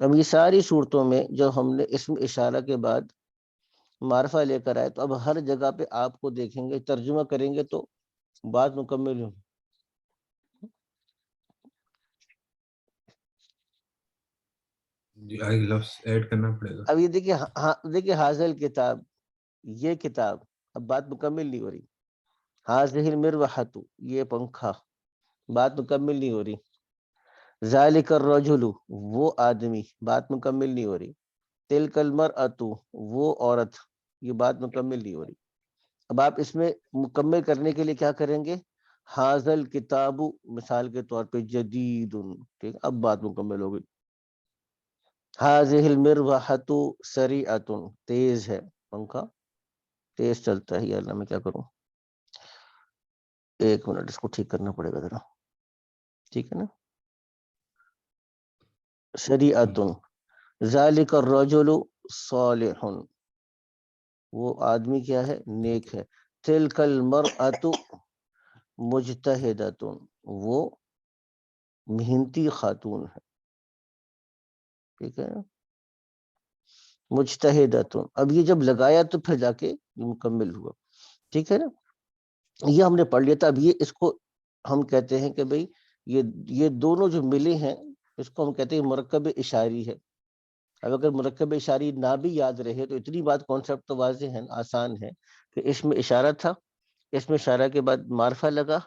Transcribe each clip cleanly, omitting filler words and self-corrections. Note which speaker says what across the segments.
Speaker 1: اب یہ ساری صورتوں میں جو ہم نے اسم اشارہ کے بعد معرفہ لے کر آئے، تو اب ہر جگہ پہ آپ کو دیکھیں گے ترجمہ کریں گے تو بات مکمل ہو.
Speaker 2: جی آگے لفظ ایڈ کرنا پڑے گا.
Speaker 1: اب یہ دیکھیے حاضل کتاب، یہ کتاب، اب بات مکمل نہیں ہو رہی. حاضہ المروحۃ، یہ پنکھا، بات مکمل نہیں ہو رہی. ذالک الرجل، وہ آدمی، بات مکمل نہیں ہو رہی. تلک المرأۃ، وہ عورت، یہ بات مکمل نہیں ہو رہی. اب آپ اس میں مکمل کرنے کے لیے کیا کریں گے؟ حاضل کتاب، مثال کے طور پہ جدید، ٹھیک، اب بات مکمل ہو گئی. حاضہ المروحۃ سریعۃ، تیز ہے پنکھا، تیز چلتا ہے. یا اللہ میں کیا کروں، ایک منٹ اس کو ٹھیک کرنا پڑے گا ذرا، ٹھیک ہے نا. سریعۃ، ذالک الرجل صالح، وہ آدمی کیا ہے؟ نیک ہے. تلک المرأۃ مجتہدۃ، وہ محنتی خاتون ہے، ٹھیک ہے نا. مجتہدۃ، اب یہ جب لگایا تو پھر جا کے مکمل ہوا، ٹھیک ہے نا. یہ ہم نے پڑھ لیا تھا. اب یہ اس کو ہم کہتے ہیں کہ بھئی یہ دونوں جو ملے ہیں اس کو ہم کہتے ہیں مرکب اشاری ہے. اب اگر مرکب اشاری نہ بھی یاد رہے تو اتنی بات کانسیپٹ تو واضح ہے، آسان ہے کہ اس میں اشارہ تھا، اس میں اشارہ کے بعد معرفہ لگا،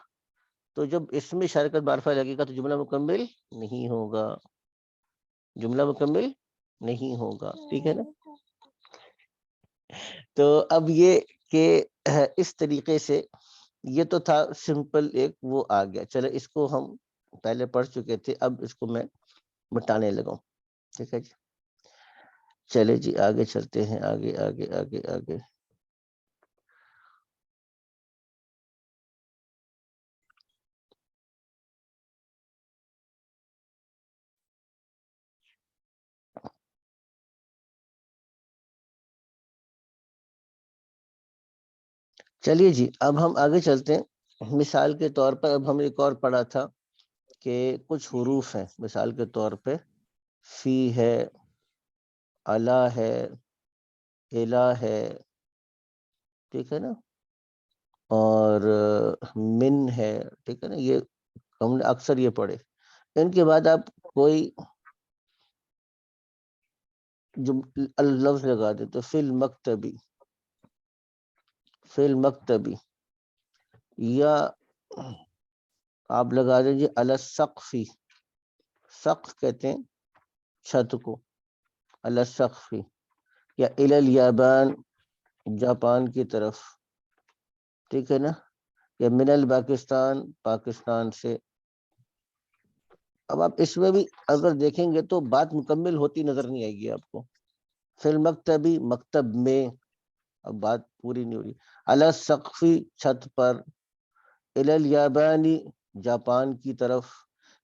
Speaker 1: تو جب اس میں اشارہ کے بعد معرفہ لگے گا تو جملہ مکمل نہیں ہوگا، جملہ مکمل نہیں ہوگا، ٹھیک ہے نا. تو اب یہ کہ اس طریقے سے یہ تو تھا سمپل ایک، وہ آ گیا. چلے اس کو ہم پہلے پڑھ چکے تھے، اب اس کو میں مٹانے لگا ہوں، ٹھیک ہے جی. چلے جی آگے چلتے ہیں، آگے آگے آگے آگے. چلیے جی اب ہم آگے چلتے ہیں. مثال کے طور پر اب ہم ایک اور پڑھا تھا کہ کچھ حروف ہیں، مثال کے طور پہ فی ہے، الا ہے، الا ہے، ٹھیک ہے نا، اور من ہے، ٹھیک ہے نا. یہ ہم نے اکثر یہ پڑھے. ان کے بعد آپ کوئی جو لفظ لگا دے تو فی المکتبی، فی المکتبی، یا آپ لگا دیجیے علی السقفی، سقف کہتے ہیں چھت کو، علی السقفی، یا الی الیابان، جاپان کی طرف، ٹھیک ہے نا، یا من الپاکستان، پاکستان سے. اب آپ اس میں بھی اگر دیکھیں گے تو بات مکمل ہوتی نظر نہیں آئے گی آپ کو. فی المکتبی، مکتب میں، اب بات پوری نہیں ہو رہی. علی السقفی، چھت پر. الی الیابانی، جاپان کی طرف.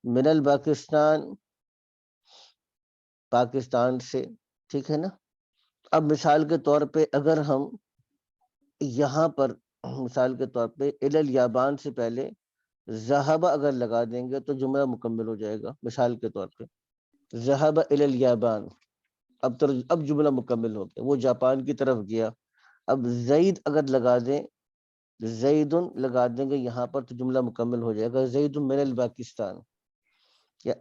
Speaker 1: من الپاکستان، پاکستان سے، ٹھیک ہے نا. اب مثال کے طور پہ اگر ہم یہاں پر مثال کے طور پہ الی الیابان سے پہلے ذہب اگر لگا دیں گے تو جملہ مکمل ہو جائے گا. مثال کے طور پہ ذہب الی الیابان، اب جملہ مکمل ہو گیا، وہ جاپان کی طرف گیا. اب زید اگر لگا دیں، زید لگا دیں گے یہاں پر تو جملہ مکمل ہو جائے گا. زید من الپاکستان، یا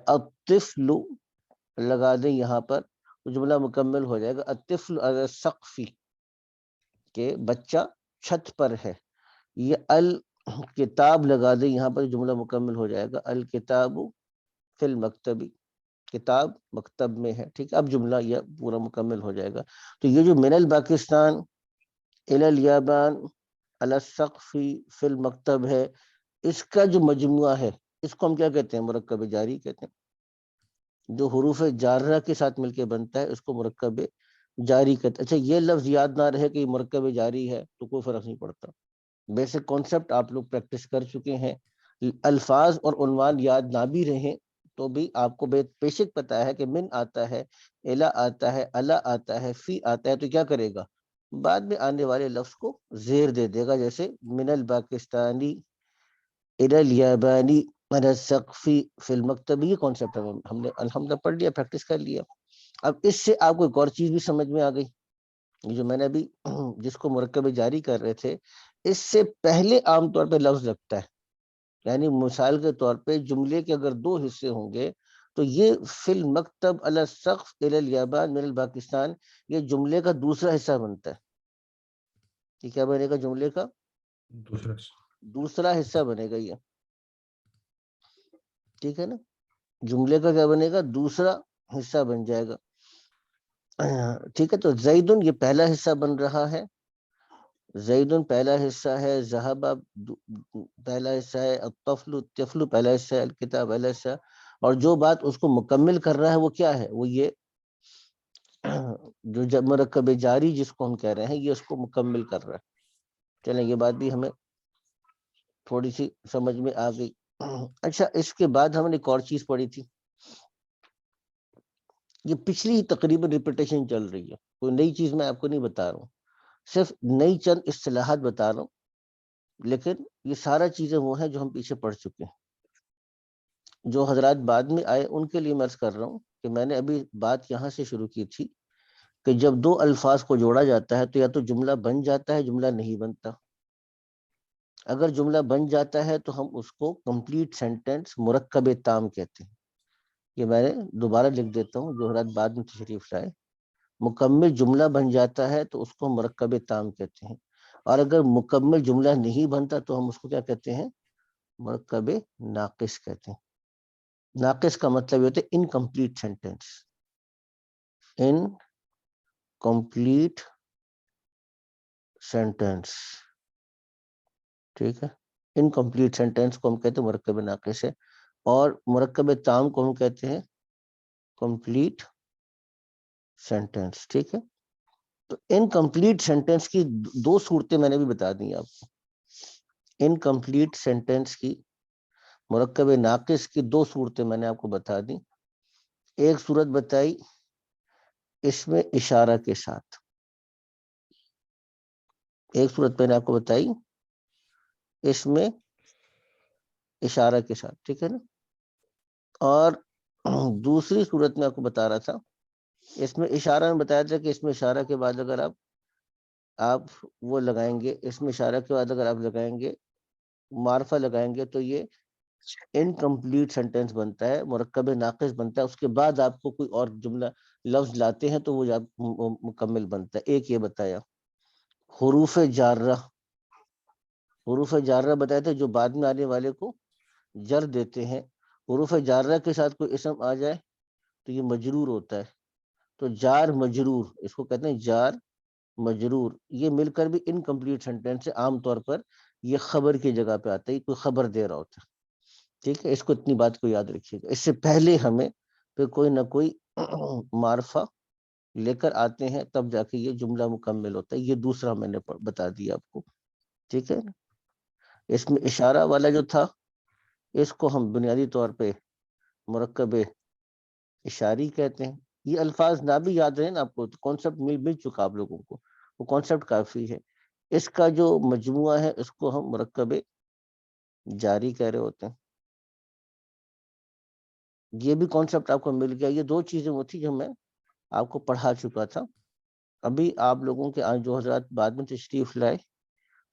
Speaker 1: الطفل لگا دیں یہاں پر تو جملہ مکمل ہو جائے گا. الطفل علی السقف، کہ بچہ چھت پر ہے. یہ الکتاب لگا دیں یہاں پر جملہ مکمل ہو جائے گا. الکتاب فی المکتبی، کتاب مکتب میں ہے، ٹھیک. اب جملہ یہ پورا مکمل ہو جائے گا. تو یہ جو من الپاکستان، الی الیابان، علی السقف، فی المکتب ہے، اس کا جو مجموعہ ہے اس کو ہم کیا کہتے ہیں؟ مرکب جاری کہتے ہیں. جو حروف جارہ کے ساتھ مل کے بنتا ہے اس کو مرکب جاری کہتے ہیں. اچھا یہ لفظ یاد نہ رہے کہ یہ مرکب جاری ہے تو کوئی فرق نہیں پڑتا، بیسک کانسیپٹ آپ لوگ پریکٹس کر چکے ہیں. الفاظ اور عنوان یاد نہ بھی رہیں تو بھی آپ کو بیسک پتا ہے کہ من آتا ہے، الا آتا ہے، الا آتا ہے، فی آتا ہے، تو کیا کرے گا؟ بعد میں آنے والے لفظ کو زیر دے دے گا. جیسے من الپاکستانی الی الیابانی علی السقف فی المکتب، یہ کانسیپٹ ہم نے الحمدللہ پڑھ لیا، پریکٹس کر لیا. اب اس سے آپ کو ایک اور چیز بھی سمجھ میں آ گئی، جو میں نے ابھی جس کو مرکب جاری کر رہے تھے، اس سے پہلے عام طور پہ لفظ لگتا ہے. یعنی مثال کے طور پہ جملے کے اگر دو حصے ہوں گے تو یہ فی المکتب علی السقف الی الیابان من الپاکستان، یہ جملے کا دوسرا حصہ بنتا ہے. یہ کیا بنے گا؟ جملے کا
Speaker 2: دوسرا
Speaker 1: دوسرا حصہ بنے گا یہ. ٹھیک ہے نا؟ جملے کا کیا بنے گا؟ دوسرا حصہ بن جائے گا. ٹھیک ہے، تو زیدن یہ پہلا حصہ بن رہا ہے، زیدن پہلا حصہ ہے، ذہب پہلا حصہ ہے، الطفل پہلا حصہ ہے، الکتاب پہلا حصہ ہے. اور جو بات اس کو مکمل کر رہا ہے وہ کیا ہے؟ وہ یہ جو مرکب جاری جس کو ہم کہہ رہے ہیں، یہ اس کو مکمل کر رہا ہے. چلیں یہ بات بھی ہمیں تھوڑی سی سمجھ میں آ گئی. اچھا، اس کے بعد ہم نے ایک اور چیز پڑھی تھی، یہ پچھلی تقریباً ریپیٹیشن چل رہی ہے، کوئی نئی چیز میں آپ کو نہیں بتا رہا ہوں، صرف نئی چند اصطلاحات بتا رہا ہوں، لیکن یہ سارا چیزیں وہ ہیں جو ہم پیچھے پڑھ چکے ہیں. جو حضرات بعد میں آئے ان کے لیے میں عرض کر رہا ہوں کہ میں نے ابھی بات یہاں سے شروع کی تھی کہ جب دو الفاظ کو جوڑا جاتا ہے تو یا تو جملہ بن جاتا ہے، جملہ نہیں بنتا. اگر جملہ بن جاتا ہے تو ہم اس کو کمپلیٹ سینٹینس مرکب تام کہتے ہیں. یہ میں نے دوبارہ لکھ دیتا ہوں، جو حضرات بعد میں تشریف لائے. مکمل جملہ بن جاتا ہے تو اس کو مرکب تام کہتے ہیں، اور اگر مکمل جملہ نہیں بنتا تو ہم اس کو کیا کہتے ہیں؟ مرکب ناقص کہتے ہیں. ناقص کا مطلب یہ ہوتا ہے انکمپلیٹ سینٹینس. انکمپلیٹ سینٹینس، ٹھیک ہے. انکمپلیٹ سینٹینس کو ہم کہتے ہیں مرکب ناقص ہے، اور مرکب تام کو ہم کہتے ہیں کمپلیٹ سینٹینس. ٹھیک ہے، تو انکمپلیٹ سینٹینس کی دو صورتیں میں نے بھی بتا دی آپ کو. انکمپلیٹ سینٹینس کی، مرکب ناقص کی دو صورتیں میں نے آپ کو بتا دی. ایک صورت بتائی اس میں اشارہ کے ساتھ، ایک صورت میں نے آپ کو بتائی اس میں اشارہ کے ساتھ، ٹھیک ہے نا. اور دوسری صورت میں آپ کو بتا رہا تھا، اس میں اشارہ میں بتایا تھا کہ اس میں اشارہ کے بعد اگر آپ وہ لگائیں گے، اس میں اشارہ کے بعد اگر آپ لگائیں گے، معرفہ لگائیں گے، تو یہ انکمپلیٹ سینٹینس بنتا ہے، مرکب ناقص بنتا ہے. اس کے بعد آپ کو کوئی اور جملہ لفظ لاتے ہیں تو وہ مکمل بنتا ہے. ایک یہ بتایا. حروف جارہ، حروف جارہ بتایا تھا جو بعد میں آنے والے کو جر دیتے ہیں. حروف جارہ کے ساتھ کوئی اسم آ جائے تو یہ مجرور ہوتا ہے. تو جار مجرور، اس کو کہتے ہیں جار مجرور. یہ مل کر بھی انکمپلیٹ سینٹینس ہے. عام طور پر یہ خبر کی جگہ پہ آتا ہے، کوئی خبر دے رہا ہوتا ہے. ٹھیک ہے، اس کو اتنی بات کو یاد رکھیے گا. اس سے پہلے ہمیں پھر کوئی نہ کوئی معرفہ لے کر آتے ہیں، تب جا کے یہ جملہ مکمل ہوتا ہے. یہ دوسرا میں نے بتا دیا آپ کو. ٹھیک ہے نا. اس میں اشارہ والا جو تھا، اس کو ہم بنیادی طور پہ مرکب اشاری کہتے ہیں. یہ الفاظ نہ بھی یاد رہے نا آپ کو، کانسیپٹ مل چکا آپ لوگوں کو، وہ کانسیپٹ کافی ہے. اس کا جو مجموعہ ہے اس کو ہم مرکب جاری کہہ رہے ہوتے ہیں. یہ بھی کانسیپٹ آپ کو مل گیا. یہ دو چیزیں وہ تھی جو میں آپ کو پڑھا چکا تھا. ابھی آپ لوگوں کے جو حضرات بعد میں تشریف لائے،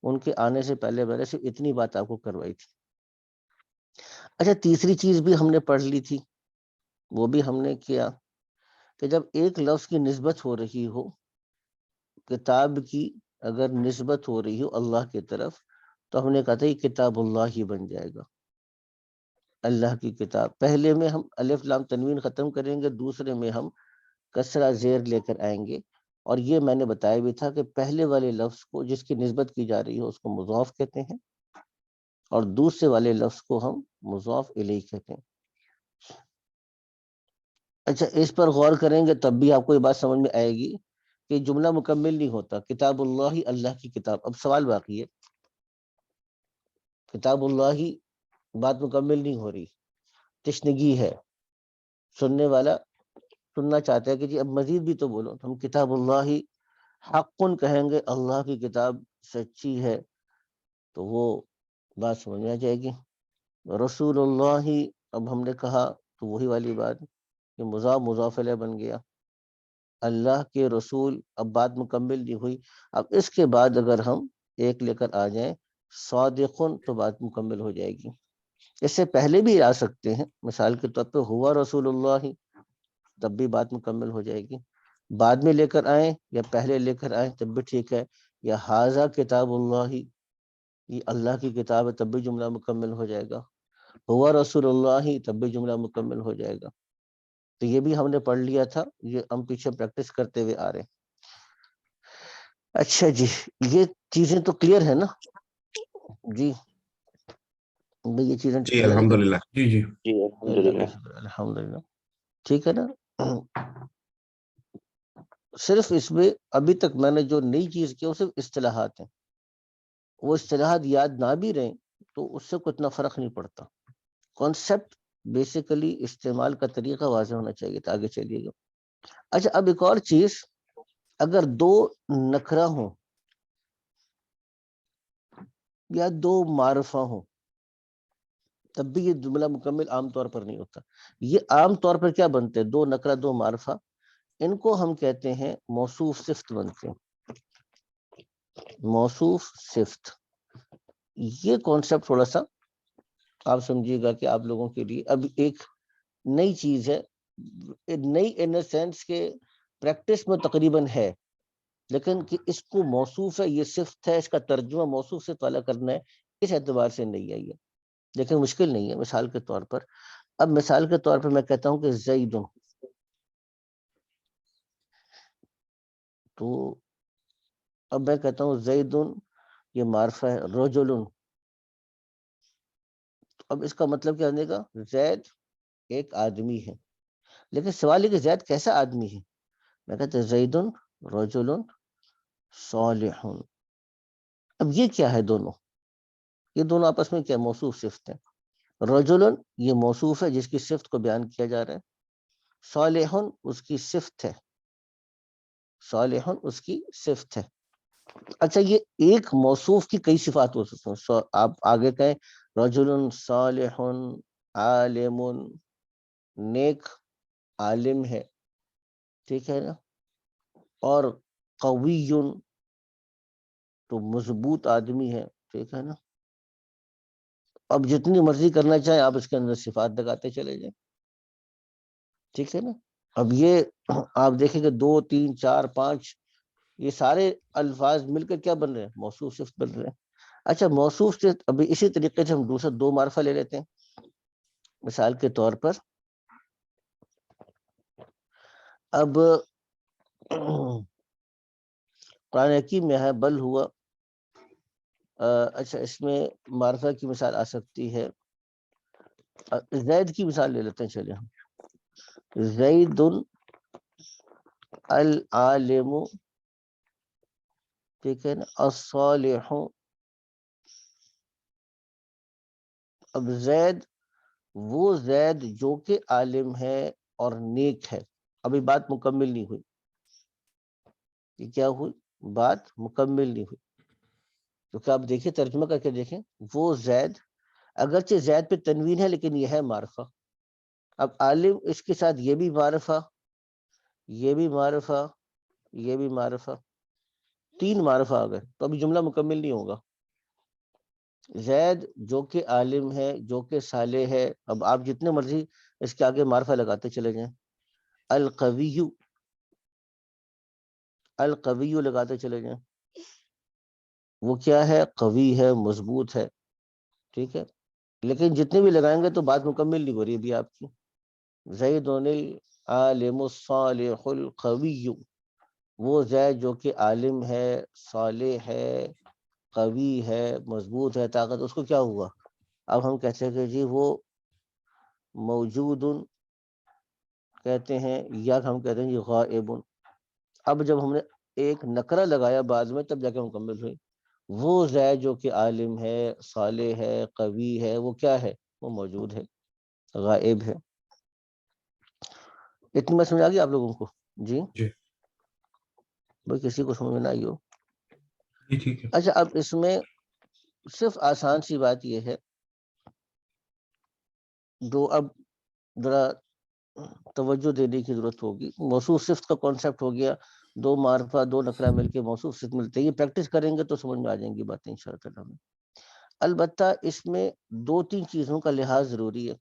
Speaker 1: ان کے آنے سے پہلے میں نے صرف اتنی بات آپ کو کروائی تھی. اچھا، تیسری چیز بھی ہم نے پڑھ لی تھی، وہ بھی ہم نے کیا کہ جب ایک لفظ کی نسبت ہو رہی ہو، کتاب کی اگر نسبت ہو رہی ہو اللہ کی طرف، تو ہم نے کہا تھا یہ کتاب اللہ ہی بن جائے گا، اللہ کی کتاب. پہلے میں ہم الف لام تنوین ختم کریں گے، دوسرے میں ہم کسرہ زیر لے کر آئیں گے. اور یہ میں نے بتایا بھی تھا کہ پہلے والے لفظ کو جس کی نسبت کی جا رہی ہو اس کو مضاف کہتے ہیں، اور دوسرے والے لفظ کو ہم مضاف الیہ کہتے ہیں. اچھا، اس پر غور کریں گے تب بھی آپ کو یہ بات سمجھ میں آئے گی کہ جملہ مکمل نہیں ہوتا. کتاب اللہ، اللہ کی کتاب. اب سوال باقی ہے، کتاب اللہ بات مکمل نہیں ہو رہی، تشنگی ہے، سننے والا سننا چاہتا ہے کہ جی اب مزید بھی تو بولو. تو ہم کتاب اللہ حق کہیں گے، اللہ کی کتاب سچی ہے، تو وہ بات سمجھ میں آ جائے گی. رسول اللہ، اب ہم نے کہا تو وہی والی بات کہ مضاف مضاف الیہ بن گیا. اللہ کے رسول، اب بات مکمل نہیں ہوئی. اب اس کے بعد اگر ہم ایک لے کر آ جائیں صادقن تو بات مکمل ہو جائے گی. اس سے پہلے بھی آ سکتے ہیں، مثال کے طور پہ ہوا رسول اللہ، تب بھی بات مکمل ہو جائے گی. بعد میں لے کر آئیں یا پہلے لے کر آئیں تب بھی ٹھیک ہے. یا ھذا کتاب اللہ، یہ اللہ کی کتاب ہے، تب بھی جملہ مکمل ہو جائے گا. ہوا رسول اللہ، تب بھی جملہ مکمل ہو جائے گا. تو یہ بھی ہم نے پڑھ لیا تھا، یہ ہم پیچھے پریکٹس کرتے ہوئے آ رہے ہیں. اچھا جی، یہ چیزیں تو کلیئر ہے نا جی؟ بھئی یہ چیزیں
Speaker 3: جی
Speaker 1: کلیئر ہے نا؟
Speaker 3: الحمدللہ.
Speaker 2: جی جی
Speaker 4: جی الحمدللہ.
Speaker 1: الحمدللہ. ٹھیک ہے نا؟ صرف اس میں ابھی تک میں نے جو نئی چیز کی وہ صرف اصطلاحات ہیں. وہ اصطلاحات یاد نہ بھی رہیں تو اس سے کوئی اتنا فرق نہیں پڑتا. کانسیپٹ بیسیکلی استعمال کا طریقہ واضح ہونا چاہیے تو آگے چلیے گا. اچھا، اب ایک اور چیز، اگر دو نکرہ ہوں یا دو معرفہ ہوں تب بھی یہ جملہ مکمل عام طور پر نہیں ہوتا. یہ عام طور پر کیا بنتے ہیں؟ دو نکرہ دو معرفہ، ان کو ہم کہتے ہیں موصوف صفت بنتے ہیں. موصوف صفت، یہ کانسیپٹ تھوڑا سا آپ سمجھیے گا کہ آپ لوگوں کے لیے اب ایک نئی چیز ہے. نئی ان سینس کے پریکٹس میں تقریباً ہے، لیکن کہ اس کو موصوف ہے، یہ صفت ہے، اس کا ترجمہ موصوف سے والا کرنا ہے، اس اعتبار سے نہیں آئی ہے. لیکن مشکل نہیں ہے. مثال کے طور پر، اب مثال کے طور پر میں کہتا ہوں کہ زید، تو اب میں کہتا ہوں زید، یہ معرفہ ہے. رجل، اب اس کا مطلب کیا ہونے گا؟ زید ایک آدمی ہے. لیکن سوال ہے کہ زید کیسا آدمی ہے؟ میں کہتا ہوں زید رجل صالح. اب یہ کیا ہے؟ دونوں، یہ دونوں آپس میں کیا موصوف صفت ہیں. رجل یہ موصوف ہے جس کی صفت کو بیان کیا جا رہا ہے. صالح اس کی صفت ہے. صالح اس کی صفت ہے. اچھا، یہ ایک موصوف کی کئی صفات ہو سکتی ہیں. آپ آگے کہیں رجل صالح عالم، نیک عالم ہے، ٹھیک ہے نا. اور قوی تو مضبوط آدمی ہے، ٹھیک ہے نا. اب جتنی مرضی کرنا چاہیں آپ اس کے اندر صفات لگاتے چلے جائیں، ٹھیک ہے نا. اب یہ آپ دیکھیں کہ 2 3 4 5 یہ سارے الفاظ مل کر کیا بن رہے ہیں؟ موصوف صفت بن رہے ہیں. اچھا، موصوف سے ابھی اسی طریقے سے ہم دوسرا دو معرفہ لے لیتے ہیں. مثال کے طور پر اب قرآن حکیم میں ہے بل ہوا. اچھا، اس میں معرفہ کی مثال آ سکتی ہے. زید کی مثال لے لیتے ہیں. چلیے ہم زید العالم، ٹھیک ہے نا. الصالح، اب زید وہ زید جو کہ عالم ہے اور نیک ہے. ابھی بات مکمل نہیں ہوئی. یہ کیا ہوئی؟ بات مکمل نہیں ہوئی. کیونکہ آپ دیکھیں ترجمہ کر کے دیکھیں، وہ زید، اگرچہ زید پہ تنوین ہے لیکن یہ ہے معرفہ. اب عالم، اس کے ساتھ یہ بھی معرفہ، یہ بھی معرفہ، یہ بھی معرفہ، 3 معرفہ آ گئے. تو ابھی جملہ مکمل نہیں ہوگا. زید جو کہ عالم ہے، جو کہ صالح ہے. اب آپ جتنے مرضی اس کے آگے معرفہ لگاتے چلے جائیں. القوی، القوی لگاتے چلے جائیں. وہ کیا ہے؟ قوی ہے، مضبوط ہے، ٹھیک ہے. لیکن جتنے بھی لگائیں گے تو بات مکمل نہیں ہو رہی ابھی آپ کی. زید العالم الصالح القوی، وہ زید جو کہ عالم ہے، صالح ہے، قوی ہے، مضبوط ہے، طاقت. اس کو کیا ہوا؟ اب ہم کہتے ہیں کہ جی وہ موجود کہتے ہیں، یا ہم کہتے ہیں جی غائب. اب جب ہم نے ایک نکرہ لگایا بعد میں تب جا کے مکمل ہوئی. وہ زید جو کہ عالم ہے، صالح ہے، قوی ہے، وہ کیا ہے؟ وہ موجود ہے، غائب ہے. اتنی میں سمجھ آ گئی آپ لوگوں کو؟ جی
Speaker 2: جی
Speaker 1: بھائی کسی کو سمجھ میں نہ آئی ہو؟
Speaker 2: جی ٹھیک ہے.
Speaker 1: اچھا، اب اس میں صرف آسان سی بات یہ ہے دو اب ذرا توجہ دینے کی ضرورت ہوگی. موصوف صفت کا کانسیپٹ ہو گیا, دو معرفہ دو نکرہ مل کے موصوف صفت ملتے ہیں. یہ پریکٹس کریں گے تو سمجھ میں آ جائیں گی باتیں انشاءاللہ تعالیٰ. البتہ اس میں دو تین چیزوں کا لحاظ ضروری ہے.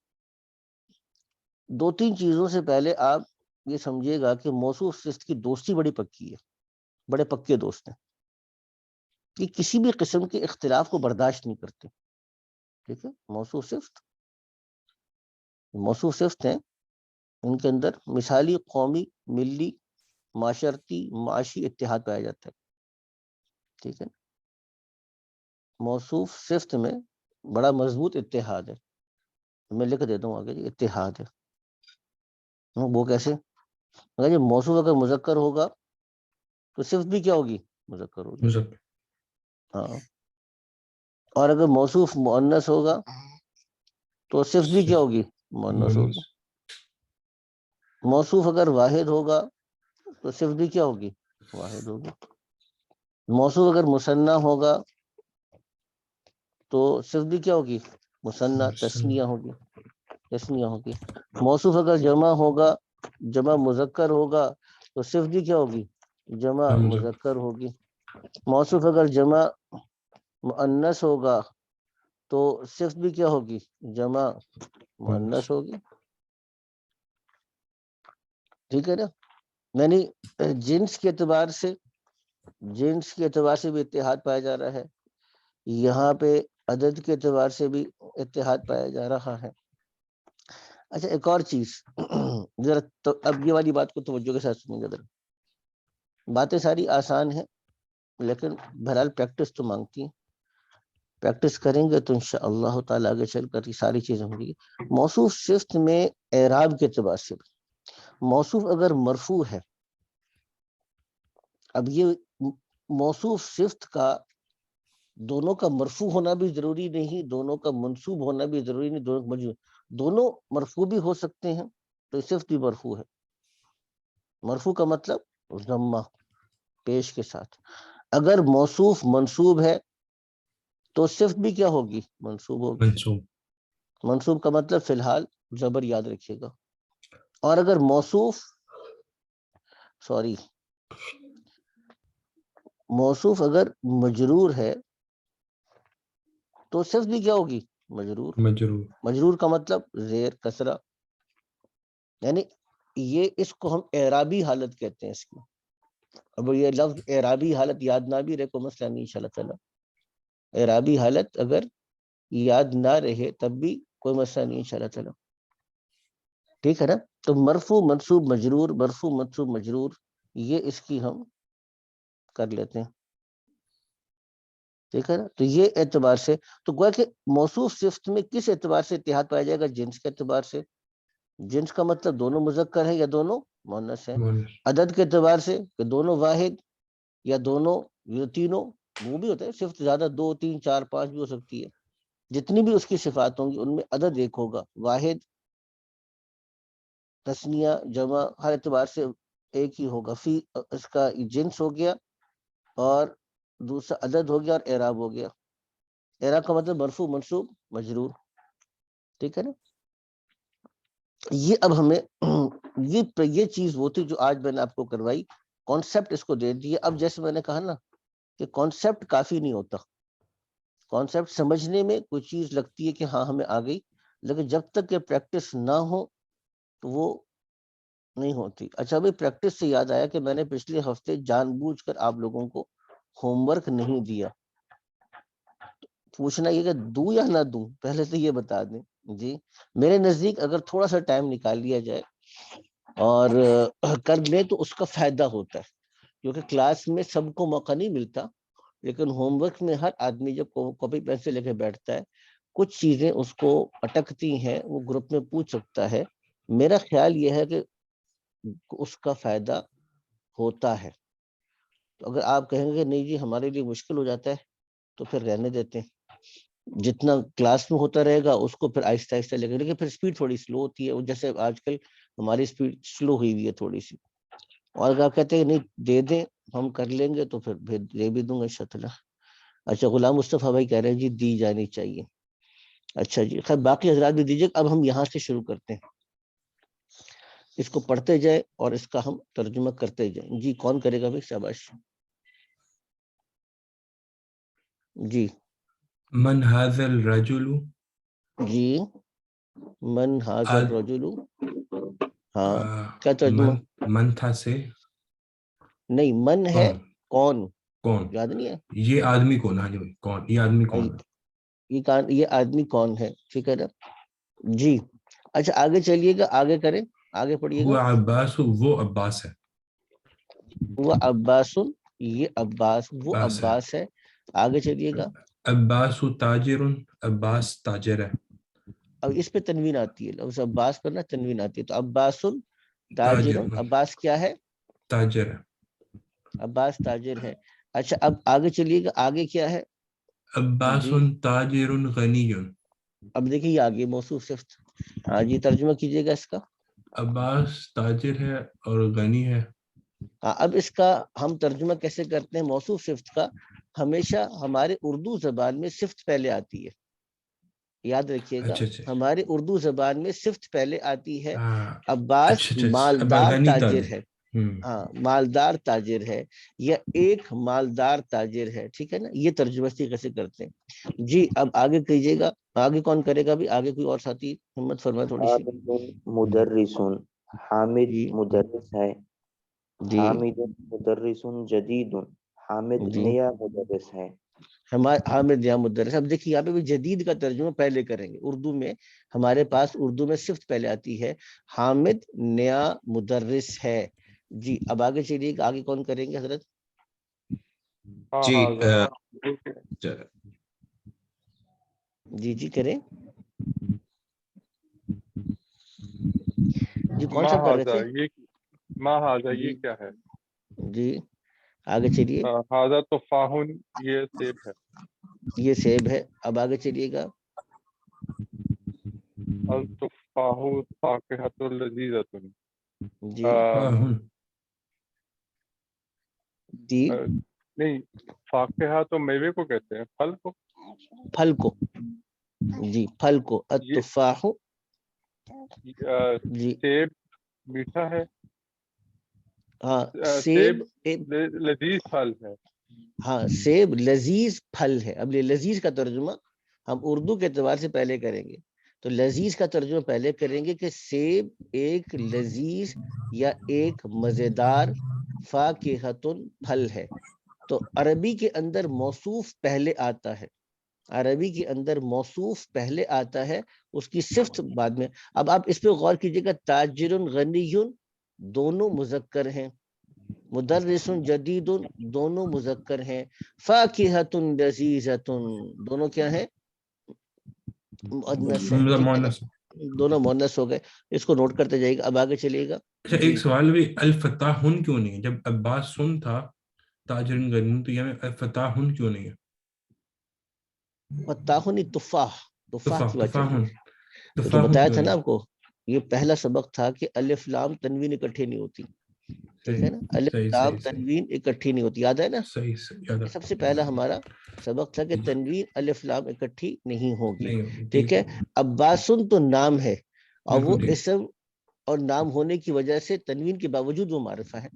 Speaker 1: دو تین چیزوں سے پہلے آپ یہ سمجھیے گا کہ موصوف صفت کی دوستی بڑی پکی ہے, بڑے پکے دوست ہیں, کہ کسی بھی قسم کے اختلاف کو برداشت نہیں کرتے. ٹھیک ہے, موصوف صفت ہیں, ان کے اندر مثالی, قومی, ملی, معاشرتی, معاشی اتحاد پایا جاتا ہے. ٹھیک ہے, موصوف صفت میں بڑا مضبوط اتحاد ہے. میں لکھ دیتا ہوں آگے, اتحاد ہے. وہ کیسے؟ اگر یہ موصوف اگر مذکر ہوگا تو صفت بھی کیا ہوگی؟ مذکر ہوگی.
Speaker 2: مذکر.
Speaker 1: ہاں, اور اگر موصوف مؤنث ہوگا تو صفت بھی کیا ہوگی؟ مؤنث ہوگی. موصوف اگر واحد ہوگا تو صفت بھی کیا ہوگی؟ واحد ہوگی. موصوف اگر مثنیٰ ہوگا تو صفت بھی کیا ہوگی؟ مثنیٰ, تثنیہ ہوگی. موصوف اگر جمع ہوگا, جمع مذکر ہوگا تو صفت بھی کیا ہوگی؟ جمع مذکر ہوگی. موصوف اگر جمع مؤنث ہوگا تو صفت بھی کیا ہوگی؟ جمع مؤنث ہوگی. ٹھیک ہے نا. یعنی جنس کے اعتبار سے بھی اتحاد پایا جا رہا ہے, یہاں پہ عدد کے اعتبار سے بھی اتحاد پایا جا رہا ہے. اچھا, ایک اور چیز ذرا اب یہ والی بات کو توجہ کے ساتھ سنیں گے. باتیں ساری آسان ہیں لیکن بہرحال پریکٹس تو مانگتی ہیں. پریکٹس کریں گے تو انشاءاللہ تعالی آگے چل کر یہ ساری چیزیں ہوں گی. موصوف صفت میں اعراب کے اعتبار سے بھی موصوف اگر مرفوع ہے, اب یہ موصوف صفت کا دونوں کا مرفوع ہونا بھی ضروری نہیں, دونوں کا منصوب ہونا بھی ضروری نہیں, دونوں مرفوع بھی ہو سکتے ہیں تو صفت بھی مرفوع ہے. مرفوع کا مطلب ضمہ پیش کے ساتھ. اگر موصوف منصوب ہے تو صفت بھی کیا ہوگی؟ منصوب ہوگی. منصوب کا مطلب فی الحال زبر یاد رکھیے گا. اور اگر موصوف اگر مجرور ہے تو صفت بھی کیا ہوگی؟ مجرور. مجرور کا مطلب زیر کسرہ, یعنی یہ اس کو ہم اعرابی حالت کہتے ہیں. اس کی اب یہ لفظ اعرابی حالت یاد نہ بھی رہے کو مسئلہ نہیں انشاءاللہ تعالی. اعرابی حالت اگر یاد نہ رہے تب بھی کوئی مسئلہ نہیں انشاءاللہ تعالی. ٹھیک ہے نا. تو مرفوع منصوب مجرور, مرفوع منصوب مجرور, یہ اس کی ہم کر لیتے ہیں. ٹھیک ہے نا. تو یہ اعتبار سے تو گویا کہ موصوف صفت میں کس اعتبار سے اتحاد پایا جائے گا؟ جنس کے اعتبار سے. جنس کا مطلب دونوں مذکر ہے یا دونوں مؤنث ہیں. عدد کے اعتبار سے کہ دونوں واحد یا دونوں یا تینوں, وہ بھی ہوتا ہے صفت زیادہ 2 3 4 5 بھی ہو سکتی ہے. جتنی بھی اس کی صفات ہوں گی ان میں عدد ایک ہوگا, واحد, تثنیہ, جمع, ہر اعتبار سے ایک ہی ہوگا. فی اس کا جنس ہو گیا اور دوسرا عدد ہو گیا اور اعراب ہو گیا. اعراب کا مطلب مرفوع منصوب مجرور. ٹھیک ہے نا. یہ اب ہمیں یہ چیز وہ تھی جو آج میں نے آپ کو کروائی, کانسیپٹ اس کو دے دیے. اب جیسے میں نے کہا نا کہ کانسیپٹ کافی نہیں ہوتا, کانسیپٹ سمجھنے میں کوئی چیز لگتی ہے کہ ہاں ہمیں آ گئی, لیکن جب تک کہ پریکٹس نہ ہو تو وہ نہیں ہوتی. اچھا بھائی, پریکٹس سے یاد آیا کہ میں نے پچھلے ہفتے جان بوجھ کر آپ لوگوں کو ہوم ورک نہیں دیا. پوچھنا یہ کہ دوں یا نہ دوں, پہلے تو یہ بتا دیں. جی, میرے نزدیک اگر تھوڑا سا ٹائم نکال لیا جائے اور کر لے تو اس کا فائدہ ہوتا ہے, کیونکہ کلاس میں سب کو موقع نہیں ملتا. لیکن ہوم ورک میں ہر آدمی جب کاپی پین سے لے کے بیٹھتا ہے, کچھ چیزیں اس کو اٹکتی ہیں, وہ گروپ میں پوچھ سکتا ہے. میرا خیال یہ ہے کہ اس کا فائدہ ہوتا ہے. تو اگر آپ کہیں گے نہیں جی ہمارے لیے مشکل ہو جاتا ہے تو پھر رہنے دیتے ہیں. جتنا کلاس میں ہوتا رہے گا اس کو پھر آہستہ آہستہ لے کے, لیکن پھر اسپیڈ تھوڑی سلو ہوتی ہے, جیسے آج کل ہماری اسپیڈ سلو ہوئی ہوئی ہے تھوڑی سی. اور اگر آپ کہتے ہیں نہیں دے دیں ہم کر لیں گے تو پھر دے بھی دوں گا انشاءاللہ. اچھا, غلام مصطفیٰ بھائی کہہ رہے ہیں جی دی جانی چاہیے. اچھا جی، خیر باقی حضرات بھی دیجیے. اب ہم یہاں سے شروع کرتے ہیں, اس کو پڑھتے جائیں اور اس کا ہم ترجمہ کرتے جائیں. جی کون کرے گا بھائی؟ شاباش. جی
Speaker 2: من هذا الرجل؟
Speaker 1: جی. من ھذا
Speaker 2: آد-
Speaker 1: الرجل. ہاں کیا ترجمہ؟
Speaker 2: من تھا سے
Speaker 1: نہیں, من ہے کون,
Speaker 2: کون؟
Speaker 1: یاد نہیں ہے.
Speaker 2: یہ آدمی کون؟ ہاں جی بھائی, کون یہ آدمی کون ہے؟
Speaker 1: یہ آدمی کون ہے, ٹھیک ہے نا جی. اچھا آگے چلیے گا, آگے کریں, آگے پڑھیے
Speaker 2: وہ
Speaker 1: گا.
Speaker 2: عباس, وہ عباس ہے.
Speaker 1: وہ عباس, یہ عباس, وہ
Speaker 2: عباس ہے.
Speaker 1: عباس ہے. آگے چلیے گا.
Speaker 2: عباس تاجر, عباس تاجر ہے.
Speaker 1: اب اس پہ تنوین آتی ہے, لفظ عباس پر نا تنوین آتی ہے. تو عباس تاجر,
Speaker 2: تاجر
Speaker 1: عباس کیا ہے؟
Speaker 2: تاجر ہے.
Speaker 1: عباس تاجر ہے. اچھا اب آگے چلیے گا, آگے کیا ہے؟
Speaker 2: عباس
Speaker 1: جی
Speaker 2: تاجر غنی.
Speaker 1: اب دیکھیے یہ آگے موصوف صفت. ہاں جی ترجمہ کیجیے گا اس کا.
Speaker 2: عباس تاجر ہے اور غنی ہے.
Speaker 1: ہاں اب اس کا ہم ترجمہ کیسے کرتے ہیں موصوف صفت کا؟ ہمیشہ ہمارے اردو زبان میں صفت پہلے آتی ہے, یاد رکھیے گا.
Speaker 2: اچھا اچھا
Speaker 1: ہمارے اردو زبان میں صفت پہلے آتی ہے.
Speaker 2: ہاں
Speaker 1: عباس
Speaker 2: اچھا اچھا.
Speaker 1: مالدار
Speaker 2: غنی
Speaker 1: تاجر
Speaker 2: تاجر.
Speaker 1: ہے. ہاں مالدار تاجر ہے, یا ایک مالدار تاجر ہے, ٹھیک ہے نا. یہ ترجمہ اس طریقے سے کرتے ہیں. جی اب آگے کیجیے گا. آگے کون کرے گا بھی؟ آگے کوئی اور ساتھی ہمت فرمائے تھوڑی سی.
Speaker 4: حامد مدرس, حامد
Speaker 1: جی
Speaker 4: مدرس ہے.
Speaker 1: جی
Speaker 4: حامد مدرس جدید, حامد
Speaker 1: جی.
Speaker 4: نیا مدرس ہے.
Speaker 1: حامد یا مدرس. اب دیکھیے یہاں پہ بھی جدید کا ترجمہ پہلے کریں گے. اردو میں ہمارے پاس اردو میں صفت پہلے آتی ہے. حامد نیا مدرس ہے. جی اب آگے چلیے گا, آگے کون کریں گے حضرت؟
Speaker 5: ہاں
Speaker 3: جی
Speaker 5: ہاں
Speaker 1: جی جی کریں. جی کون
Speaker 5: ما
Speaker 1: سا پڑھ رہے
Speaker 5: ہاذا,
Speaker 1: تھے؟
Speaker 5: یہ ما ہاذا یہ
Speaker 1: جی
Speaker 5: کیا ہے؟
Speaker 1: جی آگے چلیے.
Speaker 5: ہاذا تفاح, یہ سیب ہے.
Speaker 1: یہ سیب ہے. اب آگے چلیے گا.
Speaker 5: التفاح فاکہۃ لذیذۃ.
Speaker 1: جی جی
Speaker 5: نہیں, فاکہہ تو میوے کو کہتے ہیں, پھل کو.
Speaker 1: پھل کو. جی پھل کو.
Speaker 5: یہ
Speaker 1: التفاح. جی
Speaker 5: سیب میٹھا ہے.
Speaker 1: ہاں
Speaker 5: سیب
Speaker 1: سیب.
Speaker 5: لذیذ پھل ہے.
Speaker 1: ہاں سیب لذیذ پھل ہے. اب یہ لذیذ کا ترجمہ ہم اردو کے اعتبار سے پہلے کریں گے. تو لذیذ کا ترجمہ پہلے کریں گے کہ سیب ایک لذیذ یا ایک مزیدار فاکہۃ پھل ہے. تو عربی کے اندر موصوف پہلے آتا ہے. عربی کے اندر موصوف پہلے آتا ہے, اس کی صفت بعد میں. اب آپ اس پہ غور کیجیے گا. تاجر غنی دونوں مذکر ہیں. مدرس جدید دونوں مذکر ہیں. فاکہۃ لذیذۃ دونوں کیا ہیں؟ مؤنث ہے, ٹھیک ہے نا. دونوں مؤنث ہو گئے. اس کو نوٹ کرتے جائیے گا. اب آگے چلیے گا.
Speaker 2: اچھا
Speaker 1: جی
Speaker 2: ایک سوال بھی, الفتاح کیوں نہیں ہے؟ جب عباس سن تھا تاجر غنی, تو یہ الفتاح کیوں نہیں ہے؟
Speaker 1: فتاحنی تفاح, تفاح کی بات چل رہی ہے. تو جو
Speaker 2: تفاح
Speaker 1: بتایا
Speaker 2: کیوں
Speaker 1: تھا نا
Speaker 2: نہیں؟
Speaker 1: آپ کو, یہ پہلا سبق تھا کہ الف لام تنوین اکٹھے نہیں ہوتی. ٹھیک
Speaker 2: صحیح
Speaker 1: ہے نا, الف
Speaker 2: صحیح
Speaker 1: لام
Speaker 2: صحیح صحیح
Speaker 1: تنوین اکٹھی نہیں ہوتی, یاد ہے نا.
Speaker 2: صحیح یاد
Speaker 1: یہ
Speaker 2: ہے.
Speaker 1: سب سے پہلا ہمارا سبق تھا کہ تنوین الف لام اکٹھی نہیں ہوگی.
Speaker 2: نہیں ہوگی,
Speaker 1: ٹھیک ہے. عباسن تو نام ہے, اور وہ
Speaker 2: بالکل ٹھیک.
Speaker 1: اسم اور نام ہونے کی وجہ سے تنوین کے باوجود وہ معرفہ ہے.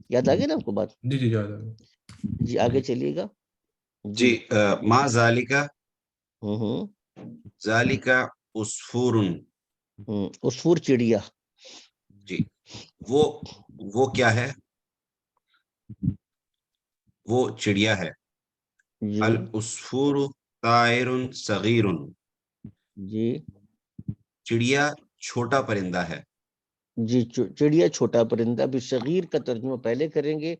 Speaker 1: یاد آ گیا نا آپ کو بات.
Speaker 2: جی جی یاد ہے.
Speaker 1: جی آگے چلیے گا.
Speaker 3: جی
Speaker 1: جی
Speaker 3: ما ذالکا,
Speaker 1: ہوں
Speaker 3: ذالکا عصفور.
Speaker 1: عصفور چڑیا.
Speaker 3: جی وہ کیا ہے؟ وہ چڑیا ہے.
Speaker 1: جی
Speaker 3: العصفور طائر صغیر,
Speaker 1: جی
Speaker 3: چڑیا چھوٹا پرندہ ہے.
Speaker 1: جی چڑیا چھوٹا پرندہ. بھی صغیر کا ترجمہ پہلے کریں گے,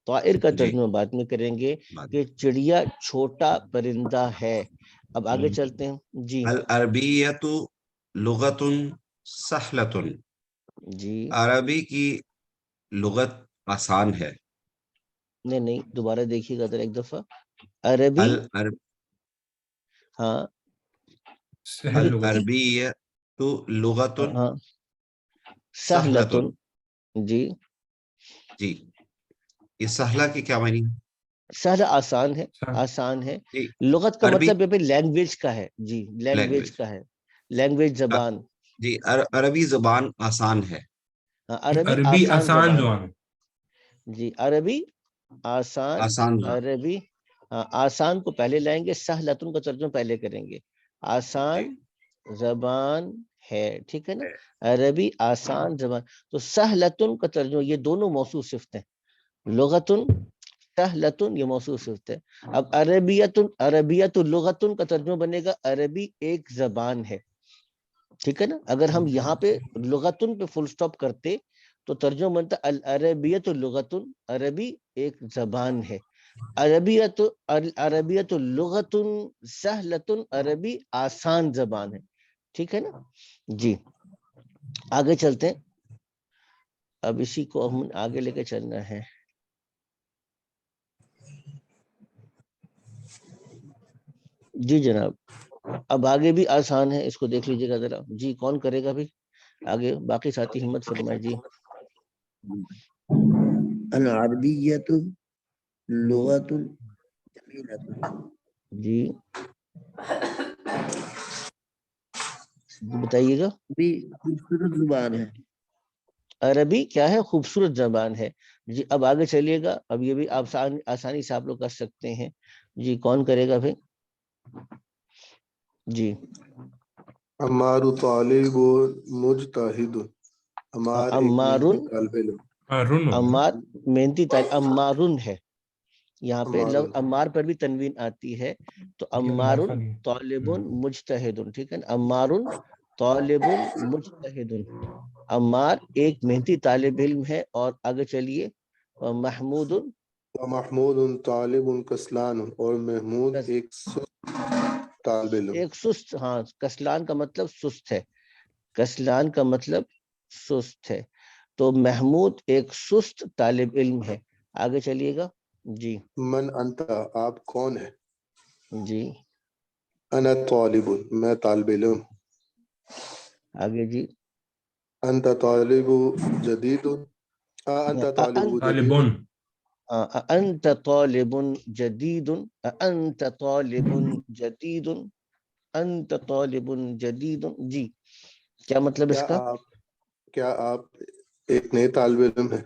Speaker 1: طائر کا
Speaker 3: جی
Speaker 1: ترجمہ بعد میں کریں گے
Speaker 3: بعد
Speaker 1: کہ چڑیا چھوٹا پرندہ ہے. اب آگے
Speaker 3: میں.
Speaker 1: چلتے ہیں. جی
Speaker 3: العربیۃ لغت سہلۃ,
Speaker 1: جی
Speaker 3: عربی کی لغت آسان ہے.
Speaker 1: نہیں دوبارہ دیکھیے گا ذرا ایک دفعہ. عربی, ہاں
Speaker 2: سہل لغت.
Speaker 3: العربیۃ لغت
Speaker 1: ہاں
Speaker 3: سہلۃ.
Speaker 1: سہلتن. جی
Speaker 3: جی یہ سہلہ کی کیا معنی ہے؟
Speaker 1: سہل آسان ہے،
Speaker 2: سہل۔
Speaker 1: آسان ہے.
Speaker 3: جی
Speaker 1: لغت کا
Speaker 3: عربی
Speaker 1: مطلب لینگویج کا ہے. جی لینگویج
Speaker 3: لینگویج
Speaker 1: کا ہے، لینگویج زبان.
Speaker 3: جی عربی زبان آسان ہے.
Speaker 1: ہاں، عربی
Speaker 2: عربی
Speaker 1: آسان
Speaker 2: آسان
Speaker 1: زبان
Speaker 2: زبان
Speaker 1: ہے.
Speaker 2: ہے۔
Speaker 1: جی عربی آسان،
Speaker 3: آسان زبان.
Speaker 1: عربی آسان کو پہلے لائیں گے، سہلتن کا ترجمہ پہلے کریں گے. آسان زبان ہے، ٹھیک ہے نا. عربی آسان زبان. تو سہلتن کا ترجمہ، یہ دونوں موصوف صفت ہیں. لغتن، سہلتن، یہ موصوف صفت ہے. اب عربیتن، عربیت لغتن کا ترجمہ بنے گا عربی ایک زبان ہے. ٹھیک ہے نا. اگر ہم یہاں پہ لغتن پہ فل سٹاپ کرتے تو ترجمہ بنتا العربیت لغتن، عربی ایک زبان ہے. عربیت، عربیت لغتن سہلتن، عربی آسان زبان ہے. ٹھیک ہے نا جی. آگے چلتے ہیں. اب اسی کو ہم آگے لے کے چلنا ہے. جی جناب، اب آگے بھی آسان ہے، اس کو دیکھ لیجیے گا ذرا. جی کون کرے گا بھی آگے؟ باقی ساتھی ہمت فرمائے. جی
Speaker 6: العربیت لغت جمیلۃ.
Speaker 1: جی بتائیے گا.
Speaker 6: بھی خوبصورت زبان ہے.
Speaker 1: عربی کیا ہے؟ خوبصورت زبان ہے. جی اب آگے چلیے گا. اب یہ بھی آسانی سے آپ لوگ کر سکتے ہیں. جی کون کرے گا پھر؟ جی
Speaker 7: عمار طالب مجتہد. عمار ایک
Speaker 1: عمار،
Speaker 7: محنتی طالب علم.
Speaker 2: رن ہوگا نا؟
Speaker 1: عمار محنتی طالب، عمارن ہے. یہاں پہ
Speaker 7: عمار.
Speaker 1: لفظ عمار پر بھی تنوین آتی ہے. تو
Speaker 2: یہ
Speaker 1: عمار
Speaker 2: مضاف نہیں ہے۔
Speaker 1: طالب مجتہد، ٹھیک ہے نا. عمار طالب مجتہد. عمار ایک محنتی طالب علم ہے. اور آگے چلیے. محمود،
Speaker 7: محمود طالب کسلان. اور محمود ایک سست طالب علم.
Speaker 1: ایک سست. ہاں کسلان کا مطلب سست ہے، کسلان کا مطلب سست ہے. تو محمود ایک سست طالب علم ہے. آگے چلیے گا. جی
Speaker 7: من انت، آپ کون ہے؟
Speaker 1: جی
Speaker 7: انا طالب، میں طالب علم.
Speaker 1: آگے. جی
Speaker 7: انت طالب جدید. انت طالب جدید.
Speaker 2: طالبون،
Speaker 1: انت طالب جدید، انت طالب جدید، انت طالب جدید. جی کیا مطلب اس کا؟
Speaker 7: کیا آپ ایک نئے طالب علم ہیں؟